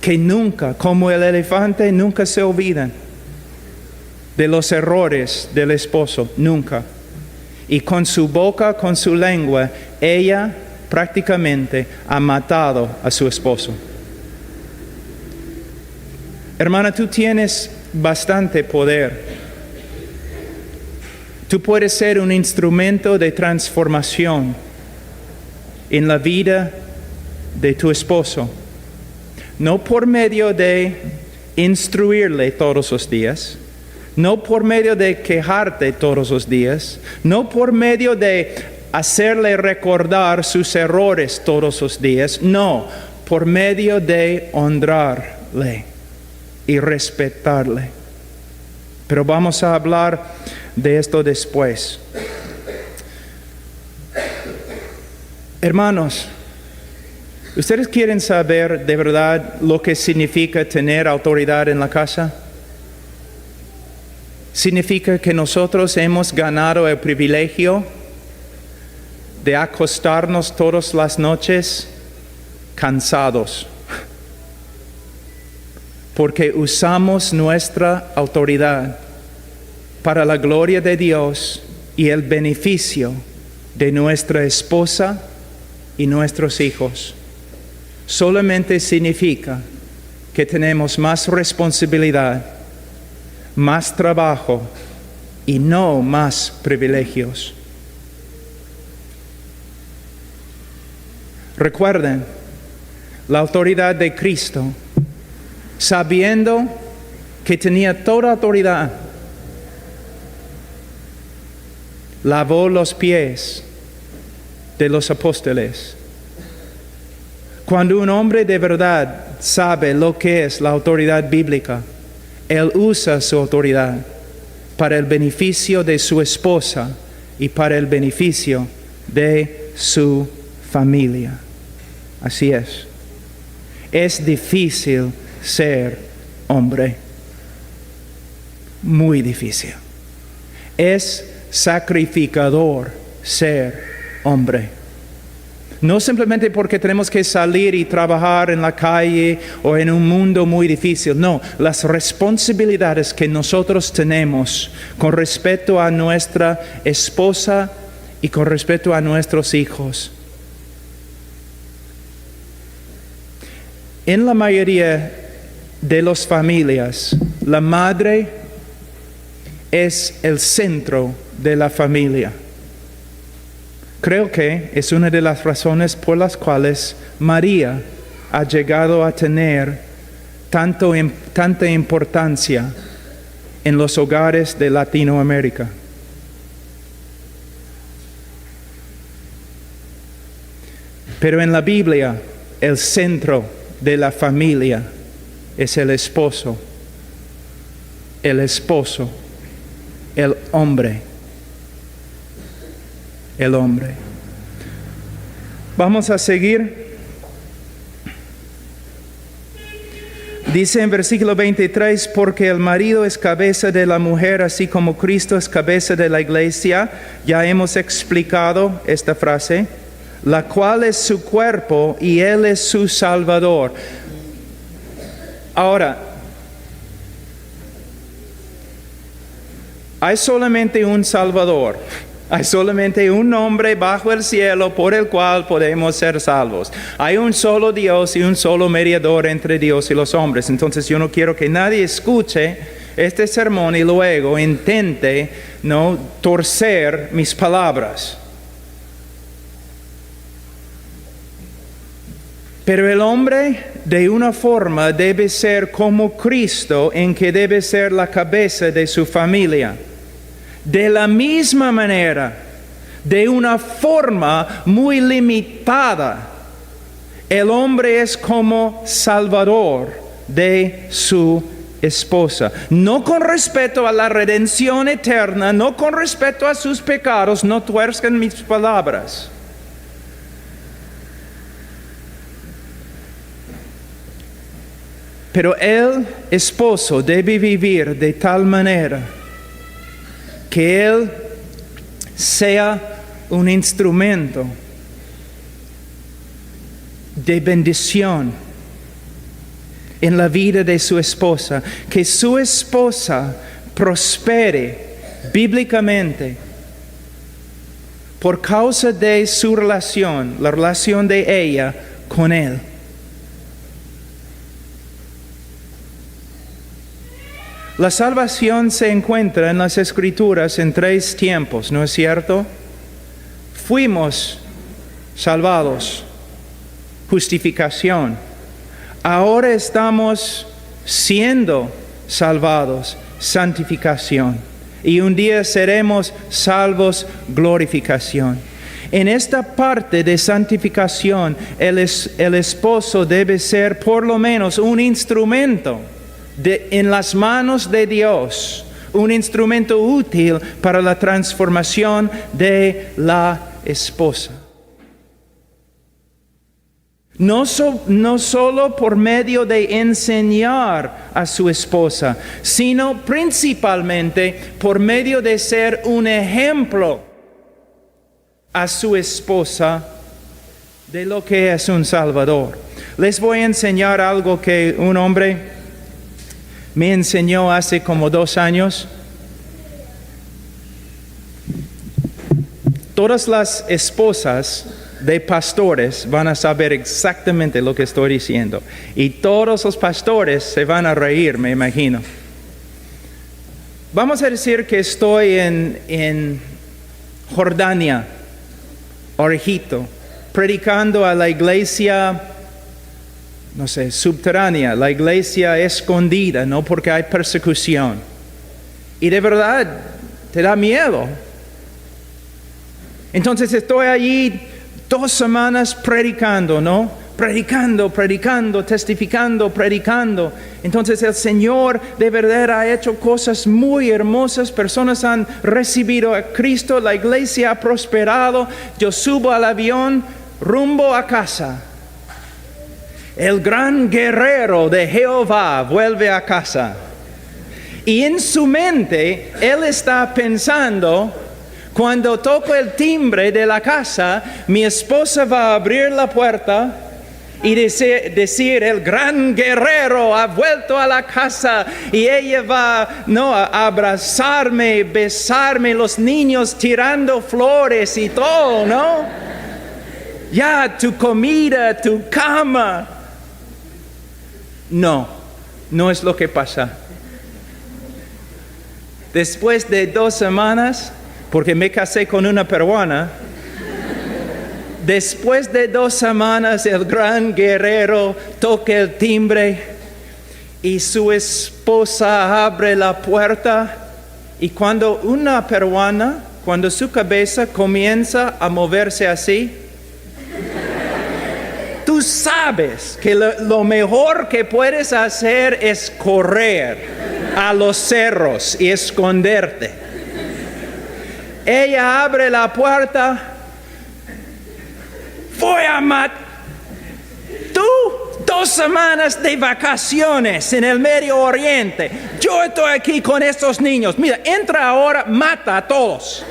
[SPEAKER 1] que nunca, como el elefante, nunca se olvidan de los errores del esposo, nunca. Y con su boca, con su lengua, ella prácticamente ha matado a su esposo. Hermana, tú tienes bastante poder. Tú puedes ser un instrumento de transformación en la vida de tu esposo. No por medio de instruirle todos los días, no por medio de quejarte todos los días, no por medio de hacerle recordar sus errores todos los días, no, por medio de honrarle y respetarle. Pero vamos a hablar de esto después. Hermanos, ¿ustedes quieren saber de verdad lo que significa tener autoridad en la casa? Significa que nosotros hemos ganado el privilegio de acostarnos todas las noches cansados, porque usamos nuestra autoridad para la gloria de Dios y el beneficio de nuestra esposa y nuestros hijos. Solamente significa que tenemos más responsabilidad, más trabajo y no más privilegios. Recuerden la autoridad de Cristo, sabiendo que tenía toda autoridad, lavó los pies de los apóstoles. Cuando un hombre de verdad sabe lo que es la autoridad bíblica, él usa su autoridad para el beneficio de su esposa y para el beneficio de su familia. Así es. Es difícil ser hombre. Muy difícil. Es sacrificador ser hombre. No simplemente porque tenemos que salir y trabajar en la calle o en un mundo muy difícil. No, las responsabilidades que nosotros tenemos con respecto a nuestra esposa y con respecto a nuestros hijos. En la mayoría de las familias, la madre es el centro de la familia. Creo que es una de las razones por las cuales María ha llegado a tener tanta importancia en los hogares de Latinoamérica. Pero en la Biblia, el centro de la familia es el esposo, el hombre. El hombre. Vamos a seguir. Dice en versículo 23, porque el marido es cabeza de la mujer, así como Cristo es cabeza de la iglesia. Ya hemos explicado esta frase, la cual es su cuerpo y Él es su Salvador. Ahora, hay solamente un Salvador. Hay solamente un nombre bajo el cielo por el cual podemos ser salvos. Hay un solo Dios y un solo mediador entre Dios y los hombres. Entonces yo no quiero que nadie escuche este sermón y luego intente torcer mis palabras. Pero el hombre de una forma debe ser como Cristo, en que debe ser la cabeza de su familia. De la misma manera, de una forma muy limitada, el hombre es como salvador de su esposa. No con respecto a la redención eterna, no con respecto a sus pecados, no tuerzcan mis palabras. Pero el esposo debe vivir de tal manera que él sea un instrumento de bendición en la vida de su esposa, que su esposa prospere bíblicamente por causa de su relación, la relación de ella con él. La salvación se encuentra en las Escrituras en 3 tiempos, ¿no es cierto? Fuimos salvados, justificación. Ahora estamos siendo salvados, santificación. Y un día seremos salvos, glorificación. En esta parte de santificación, el esposo debe ser por lo menos un instrumento en las manos de Dios, un instrumento útil para la transformación de la esposa. No solo por medio de enseñar a su esposa, sino principalmente por medio de ser un ejemplo a su esposa de lo que es un Salvador. Les voy a enseñar algo que un hombre me enseñó hace como 2 años. Todas las esposas de pastores van a saber exactamente lo que estoy diciendo. Y todos los pastores se van a reír, me imagino. Vamos a decir que estoy en Jordania o Egipto, predicando a la iglesia, no sé, subterránea, la iglesia escondida, no porque hay persecución. Y de verdad te da miedo. Entonces estoy allí 2 semanas predicando, ¿no? Predicando, testificando, predicando. Entonces el Señor de verdad ha hecho cosas muy hermosas. Personas han recibido a Cristo, la iglesia ha prosperado. Yo subo al avión rumbo a casa. El gran guerrero de Jehová vuelve a casa. Y en su mente, él está pensando, cuando toco el timbre de la casa, mi esposa va a abrir la puerta y decir, el gran guerrero ha vuelto a la casa. Y ella va a abrazarme, besarme, los niños tirando flores y todo, ¿no? Ya, tu comida, tu cama. No es lo que pasa. Después de 2 semanas, porque me casé con una peruana, después de 2 semanas el gran guerrero toca el timbre y su esposa abre la puerta, y cuando una peruana, cuando su cabeza comienza a moverse así, tú sabes que lo mejor que puedes hacer es correr a los cerros y esconderte. Ella abre la puerta. Voy a matar. Tú, 2 semanas de vacaciones en el Medio Oriente. Yo estoy aquí con estos niños. Mira, entra ahora, mata a todos.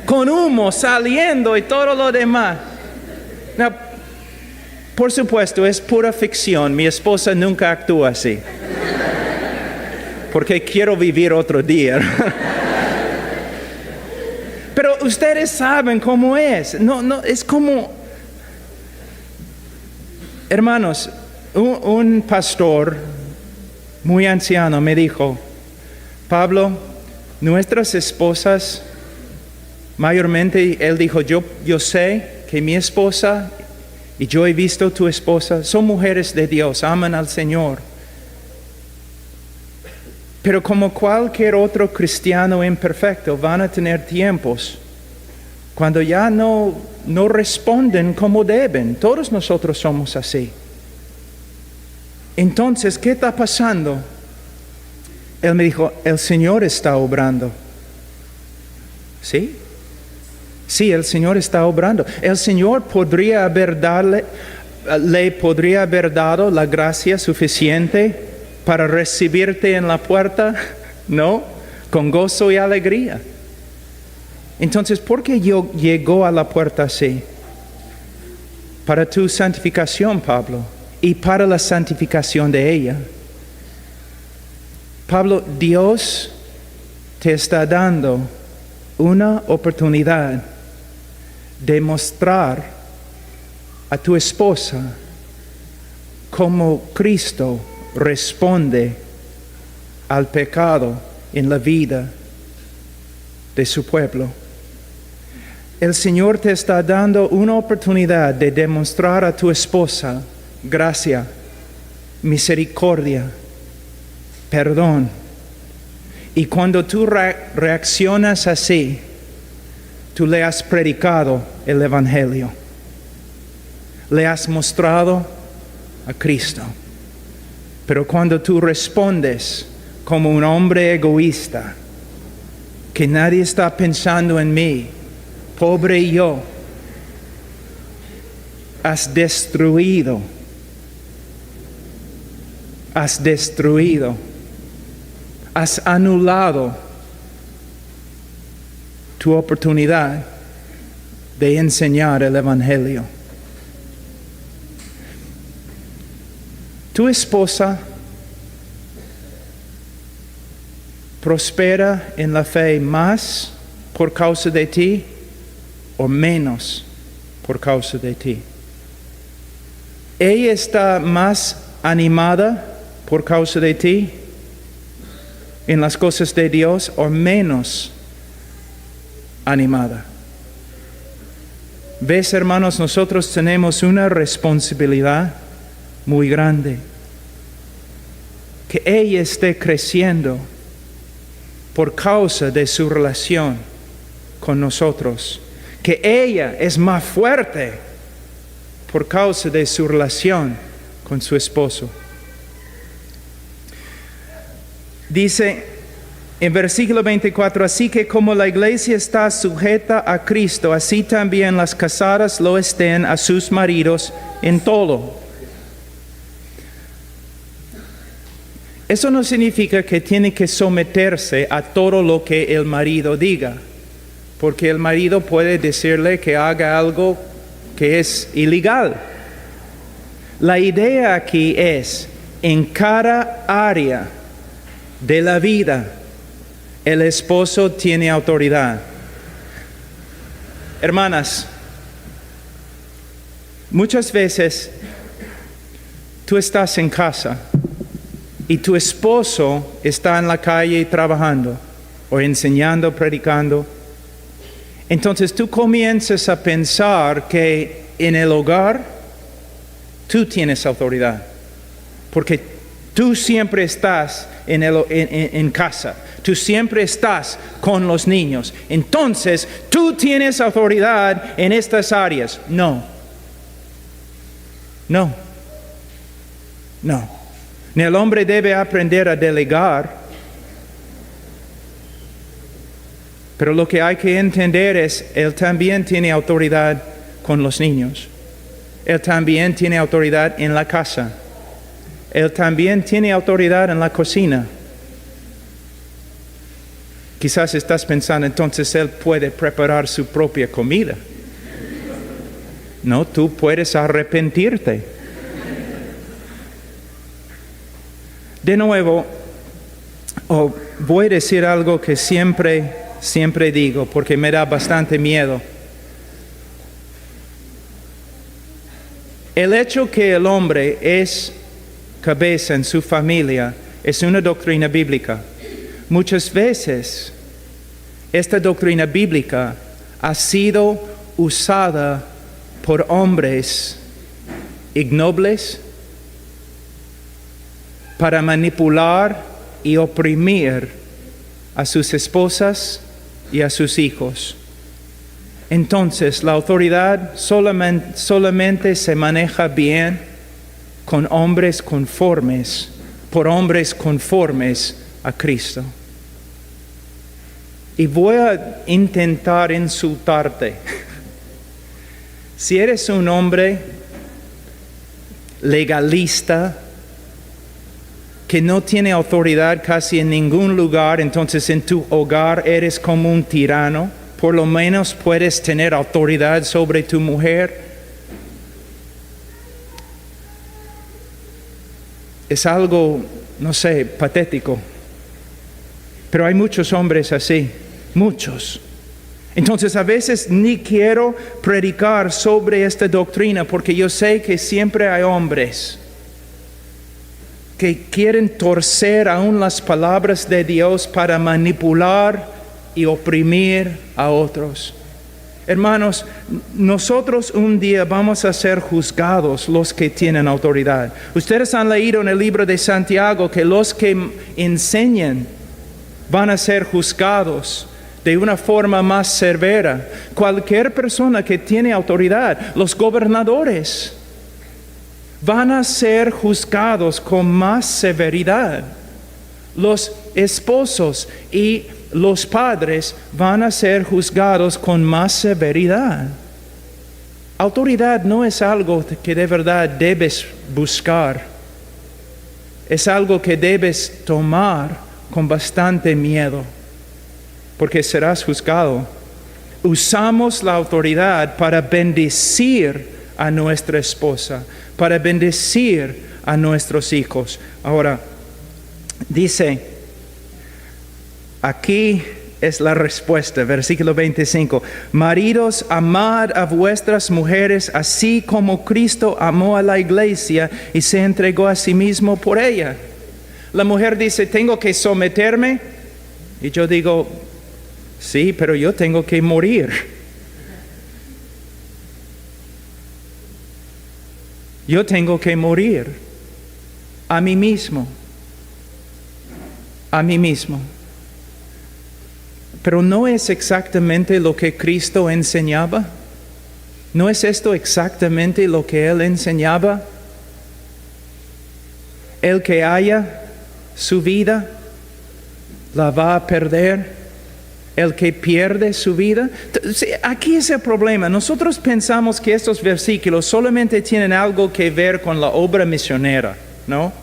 [SPEAKER 1] Con humo saliendo y todo lo demás. No, por supuesto, es pura ficción. Mi esposa nunca actúa así. Porque quiero vivir otro día. Pero ustedes saben cómo es. No, es como... Hermanos, un pastor muy anciano me dijo, Pablo, nuestras esposas, mayormente, él dijo, yo sé que mi esposa, y yo he visto tu esposa, son mujeres de Dios, aman al Señor. Pero como cualquier otro cristiano imperfecto, van a tener tiempos cuando ya no responden como deben. Todos nosotros somos así. Entonces, ¿qué está pasando? Él me dijo, el Señor está obrando. ¿Sí? Sí, el Señor está obrando. El Señor podría haber le podría haber dado la gracia suficiente para recibirte en la puerta? No, con gozo y alegría. Entonces, ¿por qué llegó a la puerta así? Para tu santificación, Pablo, y para la santificación de ella. Pablo, Dios te está dando una oportunidad de mostrar a tu esposa cómo Cristo responde al pecado en la vida de su pueblo. El Señor te está dando una oportunidad de demostrar a tu esposa gracia, misericordia, perdón. Y cuando tú reaccionas así, tú le has predicado el Evangelio. Le has mostrado a Cristo. Pero cuando tú respondes como un hombre egoísta, que nadie está pensando en mí, pobre yo, has destruido, has anulado tu oportunidad de enseñar el Evangelio. Tu esposa prospera en la fe más por causa de ti o menos por causa de ti. Ella está más animada por causa de ti en las cosas de Dios o menos animada. ¿Ves, hermanos? Nosotros tenemos una responsabilidad muy grande. Que ella esté creciendo por causa de su relación con nosotros. Que ella es más fuerte por causa de su relación con su esposo. Dice en versículo 24, así que como la iglesia está sujeta a Cristo, así también las casadas lo estén a sus maridos en todo. Eso no significa que tiene que someterse a todo lo que el marido diga, porque el marido puede decirle que haga algo que es ilegal. La idea aquí es, en cada área de la vida, el esposo tiene autoridad. Hermanas, muchas veces tú estás en casa y tu esposo está en la calle trabajando o enseñando, predicando. Entonces tú comienzas a pensar que en el hogar tú tienes autoridad, porque tú siempre estás en casa, tú siempre estás con los niños. Entonces tú tienes autoridad en estas áreas. No. El hombre debe aprender a delegar. Pero lo que hay que entender es, él también tiene autoridad con los niños. Él también tiene autoridad en la casa. Él también tiene autoridad en la cocina. Quizás estás pensando, entonces él puede preparar su propia comida. No, tú puedes arrepentirte. De nuevo, voy a decir algo que siempre digo, porque me da bastante miedo. El hecho que el hombre es cabeza en su familia es una doctrina bíblica. Muchas veces esta doctrina bíblica ha sido usada por hombres ignobles para manipular y oprimir a sus esposas y a sus hijos. Entonces la autoridad solamente se maneja bien con hombres conformes, por hombres conformes a Cristo. Y voy a intentar insultarte. Si eres un hombre legalista, que no tiene autoridad casi en ningún lugar, entonces en tu hogar eres como un tirano. Por lo menos puedes tener autoridad sobre tu mujer. Es algo, no sé, patético. Pero hay muchos hombres así, muchos. Entonces a veces ni quiero predicar sobre esta doctrina porque yo sé que siempre hay hombres que quieren torcer aún las palabras de Dios para manipular y oprimir a otros. Hermanos, nosotros un día vamos a ser juzgados los que tienen autoridad. Ustedes han leído en el libro de Santiago que los que enseñan van a ser juzgados de una forma más severa. Cualquier persona que tiene autoridad, los gobernadores, van a ser juzgados con más severidad. Los esposos y los padres van a ser juzgados con más severidad. Autoridad no es algo que de verdad debes buscar. Es algo que debes tomar con bastante miedo, porque serás juzgado. Usamos la autoridad para bendecir a nuestra esposa, para bendecir a nuestros hijos. Ahora, dice, aquí es la respuesta, versículo 25. Maridos, amad a vuestras mujeres, así como Cristo amó a la iglesia y se entregó a sí mismo por ella. La mujer dice, tengo que someterme. Y yo digo, sí, pero yo tengo que morir. Yo tengo que morir a mí mismo. A mí mismo. Pero no es exactamente lo que Cristo enseñaba. ¿No es esto exactamente lo que Él enseñaba? El que haya su vida, la va a perder. El que pierde su vida. Aquí es el problema. Nosotros pensamos que estos versículos solamente tienen algo que ver con la obra misionera, ¿no?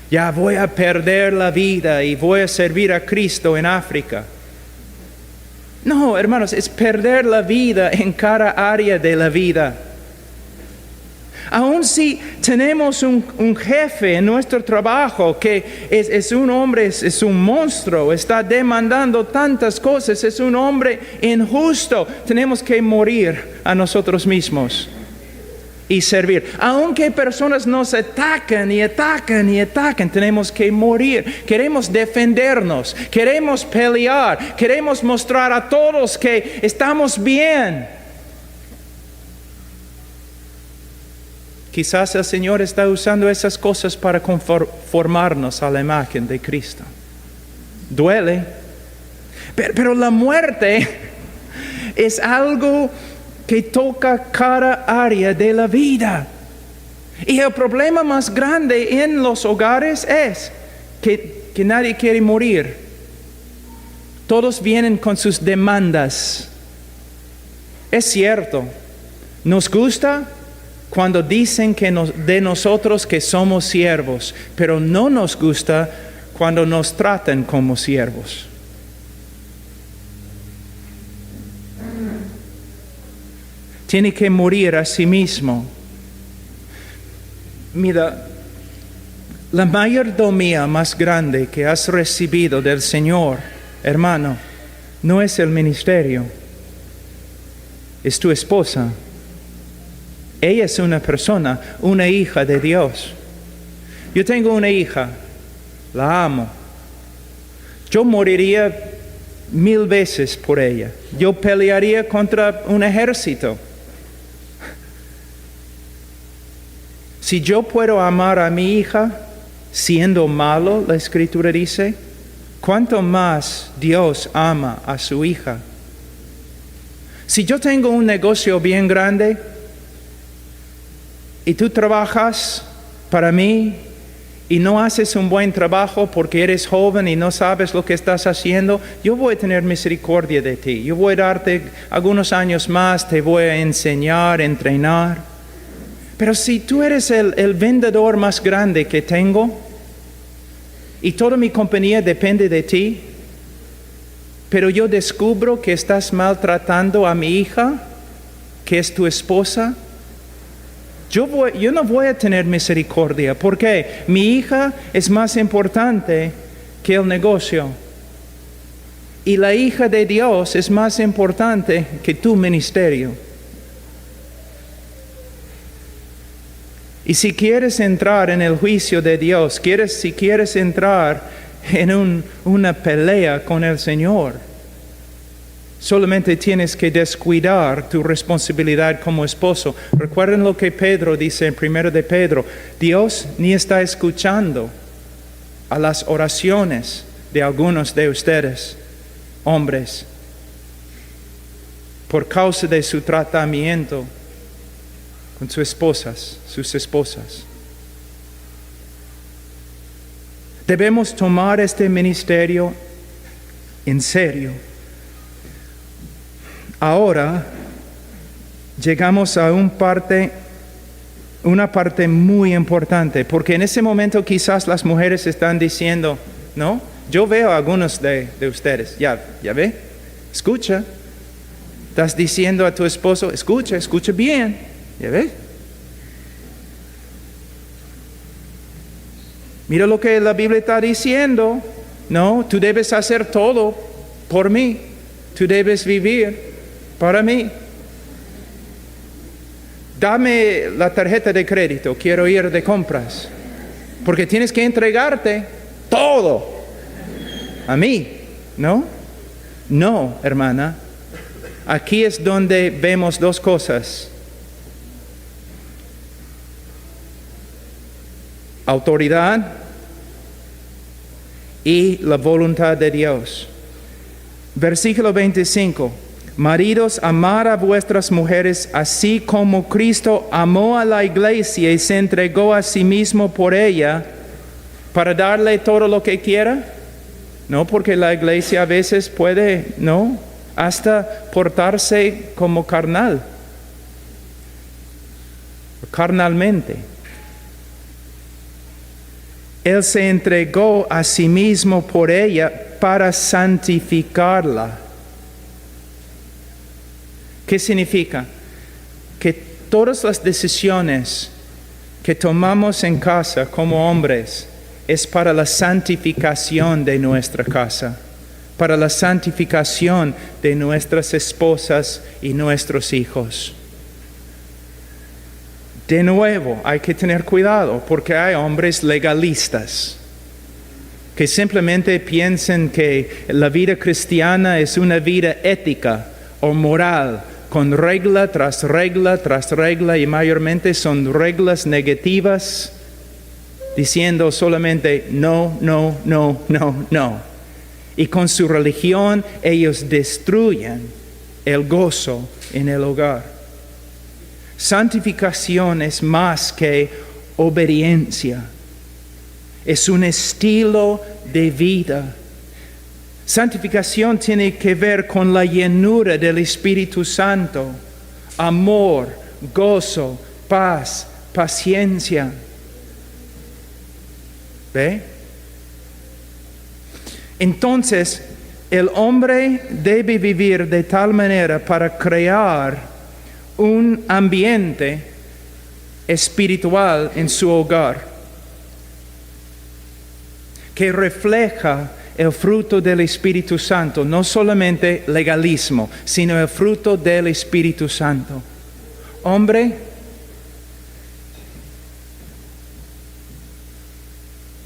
[SPEAKER 1] Ya voy a perder la vida y voy a servir a Cristo en África. No, hermanos, es perder la vida en cada área de la vida. Aun si tenemos un jefe en nuestro trabajo que es un hombre, es un monstruo, está demandando tantas cosas, es un hombre injusto, tenemos que morir a nosotros mismos y servir. Aunque personas nos atacan y atacan y atacan, tenemos que morir. Queremos defendernos, queremos pelear, queremos mostrar a todos que estamos bien. Quizás el Señor está usando esas cosas para conformarnos a la imagen de Cristo. Duele, pero la muerte es algo que toca cada área de la vida. Y el problema más grande en los hogares es que nadie quiere morir. Todos vienen con sus demandas. Es cierto, nos gusta cuando dicen de nosotros que somos siervos, pero no nos gusta cuando nos tratan como siervos. Tiene que morir a sí mismo. Mira, la mayordomía más grande que has recibido del Señor, hermano, no es el ministerio, es tu esposa. Ella es una persona, una hija de Dios. Yo tengo una hija, la amo. Yo moriría 1000 veces por ella. Yo pelearía contra un ejército. Si yo puedo amar a mi hija siendo malo, la Escritura dice, ¿cuánto más Dios ama a su hija? Si yo tengo un negocio bien grande, y tú trabajas para mí y no haces un buen trabajo porque eres joven y no sabes lo que estás haciendo, yo voy a tener misericordia de ti. Yo voy a darte algunos años más, te voy a enseñar, entrenar. Pero si tú eres el vendedor más grande que tengo y toda mi compañía depende de ti, pero yo descubro que estás maltratando a mi hija, que es tu esposa, yo no voy a tener misericordia, porque mi hija es más importante que el negocio. Y la hija de Dios es más importante que tu ministerio. Y si quieres entrar en el juicio de Dios, si quieres entrar en una pelea con el Señor, solamente tienes que descuidar tu responsabilidad como esposo. Recuerden lo que Pedro dice en 1 de Pedro. Dios ni está escuchando a las oraciones de algunos de ustedes, hombres, por causa de su tratamiento con sus esposas. Debemos tomar este ministerio en serio. Ahora llegamos a una parte muy importante, porque en ese momento quizás las mujeres están diciendo, ¿no? Yo veo a algunos de ustedes, ya ve, escucha. Estás diciendo a tu esposo, escucha bien. ¿Ya ves? Mira lo que la Biblia está diciendo. No, tú debes hacer todo por mí. Tú debes vivir para mí. Dame la tarjeta de crédito, quiero ir de compras. Porque tienes que entregarte todo a mí, ¿no? No, hermana. Aquí es donde vemos dos cosas. Autoridad y la voluntad de Dios. Versículo 25. Maridos, amad a vuestras mujeres, así como Cristo amó a la iglesia y se entregó a sí mismo por ella, para darle todo lo que quiera. No, porque la iglesia a veces puede, no, hasta portarse como carnalmente. Él se entregó a sí mismo por ella para santificarla. ¿Qué significa? Que todas las decisiones que tomamos en casa como hombres es para la santificación de nuestra casa, para la santificación de nuestras esposas y nuestros hijos. De nuevo, hay que tener cuidado porque hay hombres legalistas que simplemente piensan que la vida cristiana es una vida ética o moral, con regla tras regla tras regla, y mayormente son reglas negativas, diciendo solamente no, no, no, no, no. Y con su religión ellos destruyen el gozo en el hogar. Santificación es más que obediencia. Es un estilo de vida. Santificación tiene que ver con la llenura del Espíritu Santo. Amor, gozo, paz, paciencia. ¿Ve? Entonces, el hombre debe vivir de tal manera para crear un ambiente espiritual en su hogar que refleja el fruto del Espíritu Santo, no solamente legalismo, sino el fruto del Espíritu Santo. Hombre,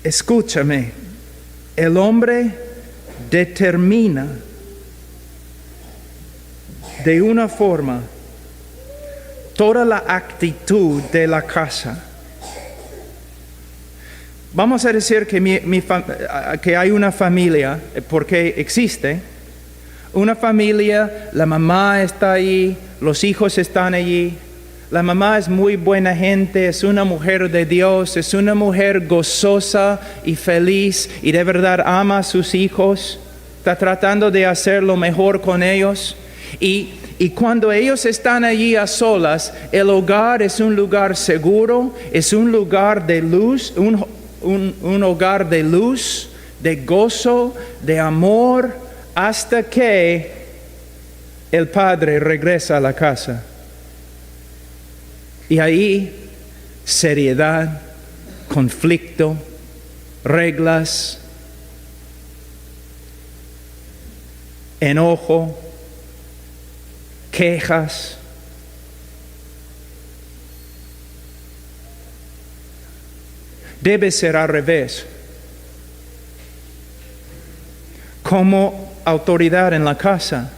[SPEAKER 1] escúchame, el hombre determina de una forma toda la actitud de la casa. Vamos a decir que hay una familia, porque existe una familia, la mamá está allí, los hijos están allí. La mamá es muy buena gente, es una mujer de Dios, es una mujer gozosa y feliz y de verdad ama a sus hijos, está tratando de hacer lo mejor con ellos. Y Y cuando ellos están allí a solas, el hogar es un lugar seguro, es un lugar de luz, un hogar de luz, de gozo, de amor, hasta que el padre regresa a la casa. Y ahí, seriedad, conflicto, reglas, enojo, quejas. Debe ser al revés. Como autoridad en la casa,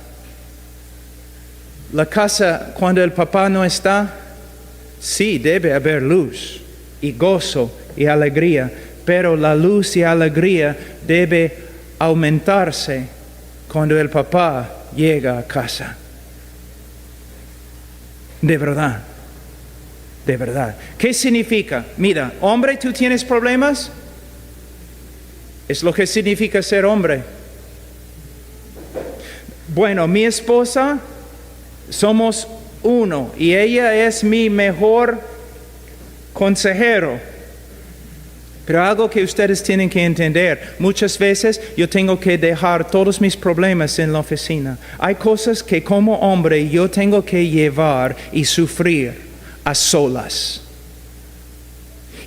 [SPEAKER 1] cuando el papá no está, sí, debe haber luz y gozo y alegría, pero la luz y alegría debe aumentarse cuando el papá llega a casa. De verdad, de verdad. ¿Qué significa? Mira, hombre, ¿tú tienes problemas? Es lo que significa ser hombre. Bueno, mi esposa, somos uno y ella es mi mejor consejero. Pero algo que ustedes tienen que entender, muchas veces yo tengo que dejar todos mis problemas en la oficina. Hay cosas que como hombre yo tengo que llevar y sufrir a solas.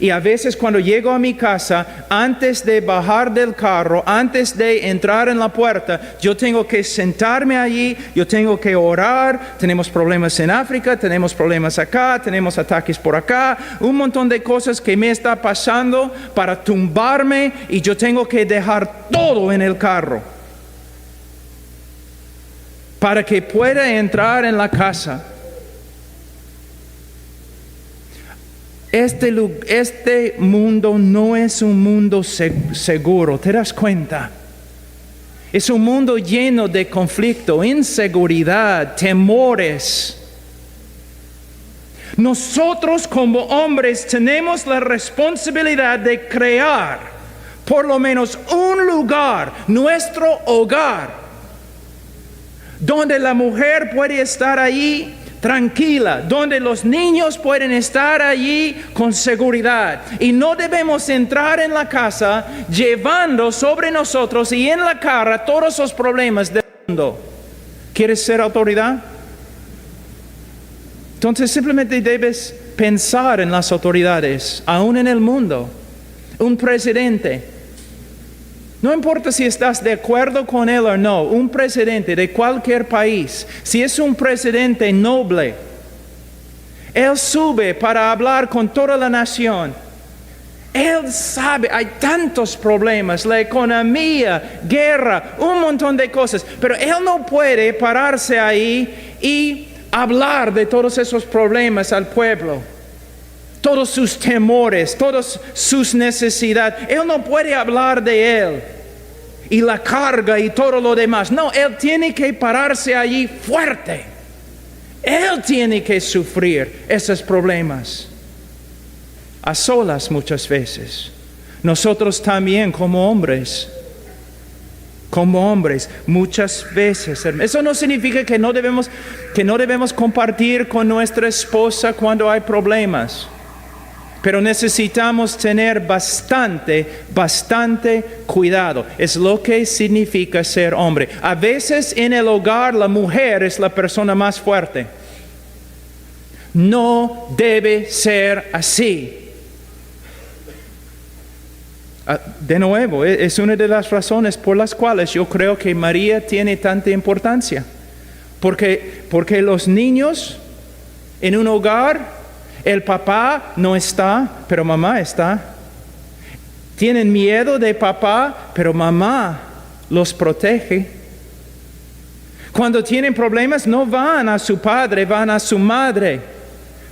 [SPEAKER 1] Y a veces cuando llego a mi casa, antes de bajar del carro, antes de entrar en la puerta, yo tengo que sentarme allí, yo tengo que orar. Tenemos problemas en África, tenemos problemas acá, tenemos ataques por acá, un montón de cosas que me está pasando para tumbarme y yo tengo que dejar todo en el carro para que pueda entrar en la casa. Este mundo no es un mundo seguro, ¿te das cuenta? Es un mundo lleno de conflicto, inseguridad, temores. Nosotros como hombres tenemos la responsabilidad de crear por lo menos un lugar, nuestro hogar, donde la mujer puede estar ahí tranquila, donde los niños pueden estar allí con seguridad. Y no debemos entrar en la casa llevando sobre nosotros y en la cara todos los problemas del mundo. ¿Quieres ser autoridad? Entonces simplemente debes pensar en las autoridades, aún en el mundo. Un presidente. No importa si estás de acuerdo con él o no, un presidente de cualquier país, si es un presidente noble, él sube para hablar con toda la nación. Él sabe, hay tantos problemas, la economía, guerra, un montón de cosas, pero él no puede pararse ahí y hablar de todos esos problemas al pueblo. Todos sus temores, todas sus necesidades. Él no puede hablar de él y la carga y todo lo demás. No, él tiene que pararse allí fuerte. Él tiene que sufrir esos problemas a solas muchas veces. Nosotros también como hombres muchas veces. Eso no significa que no debemos compartir con nuestra esposa cuando hay problemas. Pero necesitamos tener bastante cuidado. Es lo que significa ser hombre. A veces en el hogar la mujer es la persona más fuerte. No debe ser así. De nuevo, es una de las razones por las cuales yo creo que María tiene tanta importancia. Porque los niños en un hogar, el papá no está, pero mamá está. Tienen miedo de papá, pero mamá los protege. Cuando tienen problemas no van a su padre, van a su madre.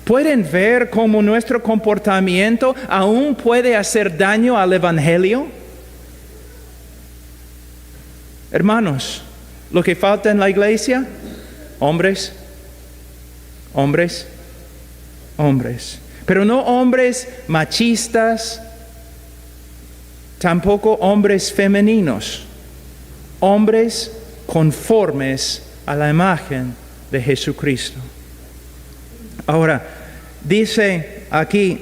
[SPEAKER 1] ¿Pueden ver cómo nuestro comportamiento aún puede hacer daño al evangelio? Hermanos, lo que falta en la iglesia, hombres. Pero no hombres machistas, tampoco hombres femeninos, hombres conformes a la imagen de Jesucristo. Ahora, dice aquí,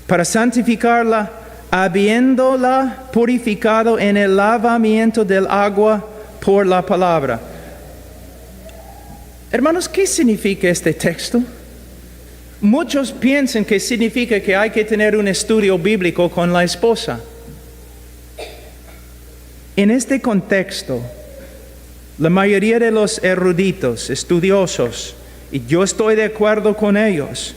[SPEAKER 1] para santificarla, habiéndola purificado en el lavamiento del agua por la palabra. Hermanos, ¿qué significa este texto? Muchos piensan que significa que hay que tener un estudio bíblico con la esposa. En este contexto, la mayoría de los eruditos, estudiosos, y yo estoy de acuerdo con ellos,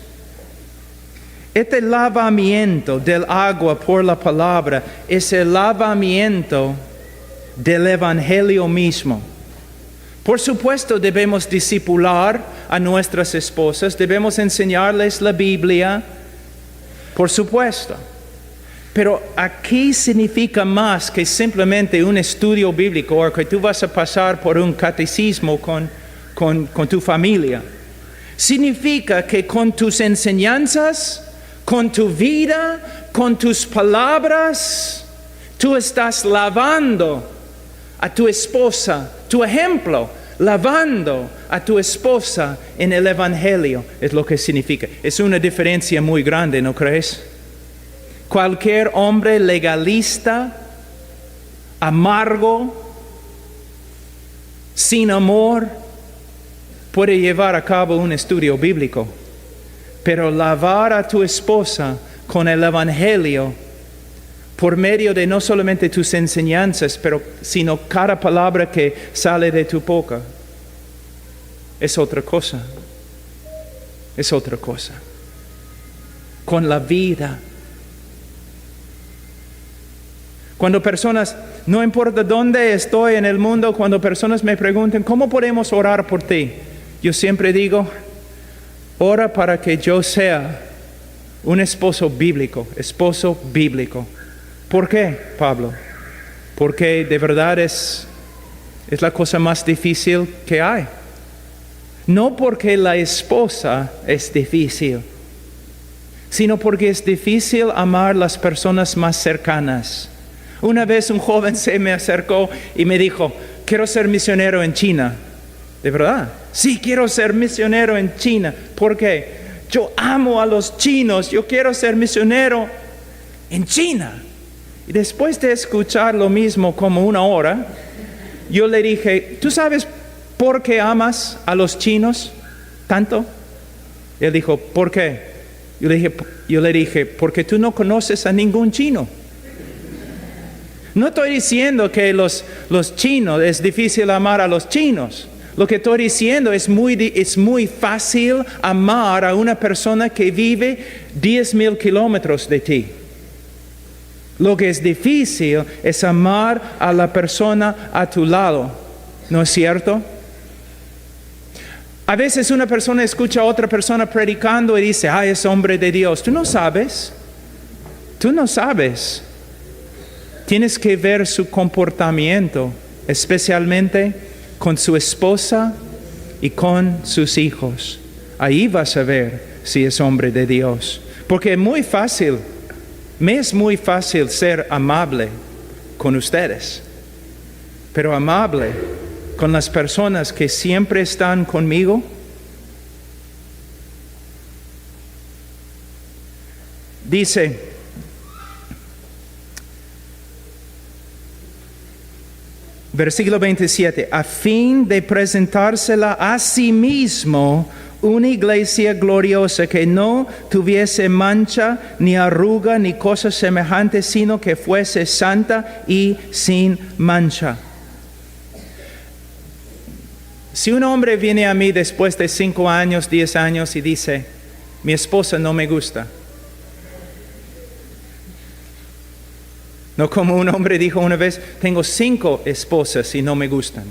[SPEAKER 1] este lavamiento del agua por la palabra es el lavamiento del Evangelio mismo. Por supuesto, debemos discipular a nuestras esposas, debemos enseñarles la Biblia, por supuesto. Pero aquí significa más que simplemente un estudio bíblico o que tú vas a pasar por un catecismo con tu familia. Significa que con tus enseñanzas, con tu vida, con tus palabras, tú estás lavando a tu esposa, tu ejemplo, lavando a tu esposa en el Evangelio, es lo que significa. Es una diferencia muy grande, ¿no crees? Cualquier hombre legalista, amargo, sin amor, puede llevar a cabo un estudio bíblico. Pero lavar a tu esposa con el Evangelio, por medio de no solamente tus enseñanzas, sino cada palabra que sale de tu boca, es otra cosa. Es otra cosa. Con la vida. Cuando personas, no importa dónde estoy en el mundo, cuando personas me preguntan, ¿cómo podemos orar por ti? Yo siempre digo, ora para que yo sea un esposo bíblico. ¿Por qué, Pablo? Porque de verdad es la cosa más difícil que hay. No porque la esposa es difícil, sino porque es difícil amar las personas más cercanas. Una vez un joven se me acercó y me dijo, quiero ser misionero en China. ¿De verdad? Sí, quiero ser misionero en China. ¿Por qué? Yo amo a los chinos, yo quiero ser misionero en China. Y después de escuchar lo mismo como una hora, yo le dije, ¿tú sabes por qué amas a los chinos tanto? Él dijo, ¿por qué? Yo le dije, porque tú no conoces a ningún chino. No estoy diciendo que los chinos, es difícil amar a los chinos. Lo que estoy diciendo es muy fácil amar a una persona que vive 10,000 kilómetros de ti. Lo que es difícil es amar a la persona a tu lado. ¿No es cierto? A veces una persona escucha a otra persona predicando y dice, es hombre de Dios. Tú no sabes. Tienes que ver su comportamiento, especialmente con su esposa y con sus hijos. Ahí vas a ver si es hombre de Dios. Porque me es muy fácil ser amable con ustedes, pero amable con las personas que siempre están conmigo. Dice, versículo 27, a fin de presentársela a sí mismo una iglesia gloriosa que no tuviese mancha, ni arruga, ni cosa semejante, sino que fuese santa y sin mancha. Si un hombre viene a mí después de 5 años, 10 años y dice, mi esposa no me gusta. No como un hombre dijo una vez, tengo 5 esposas y no me gustan.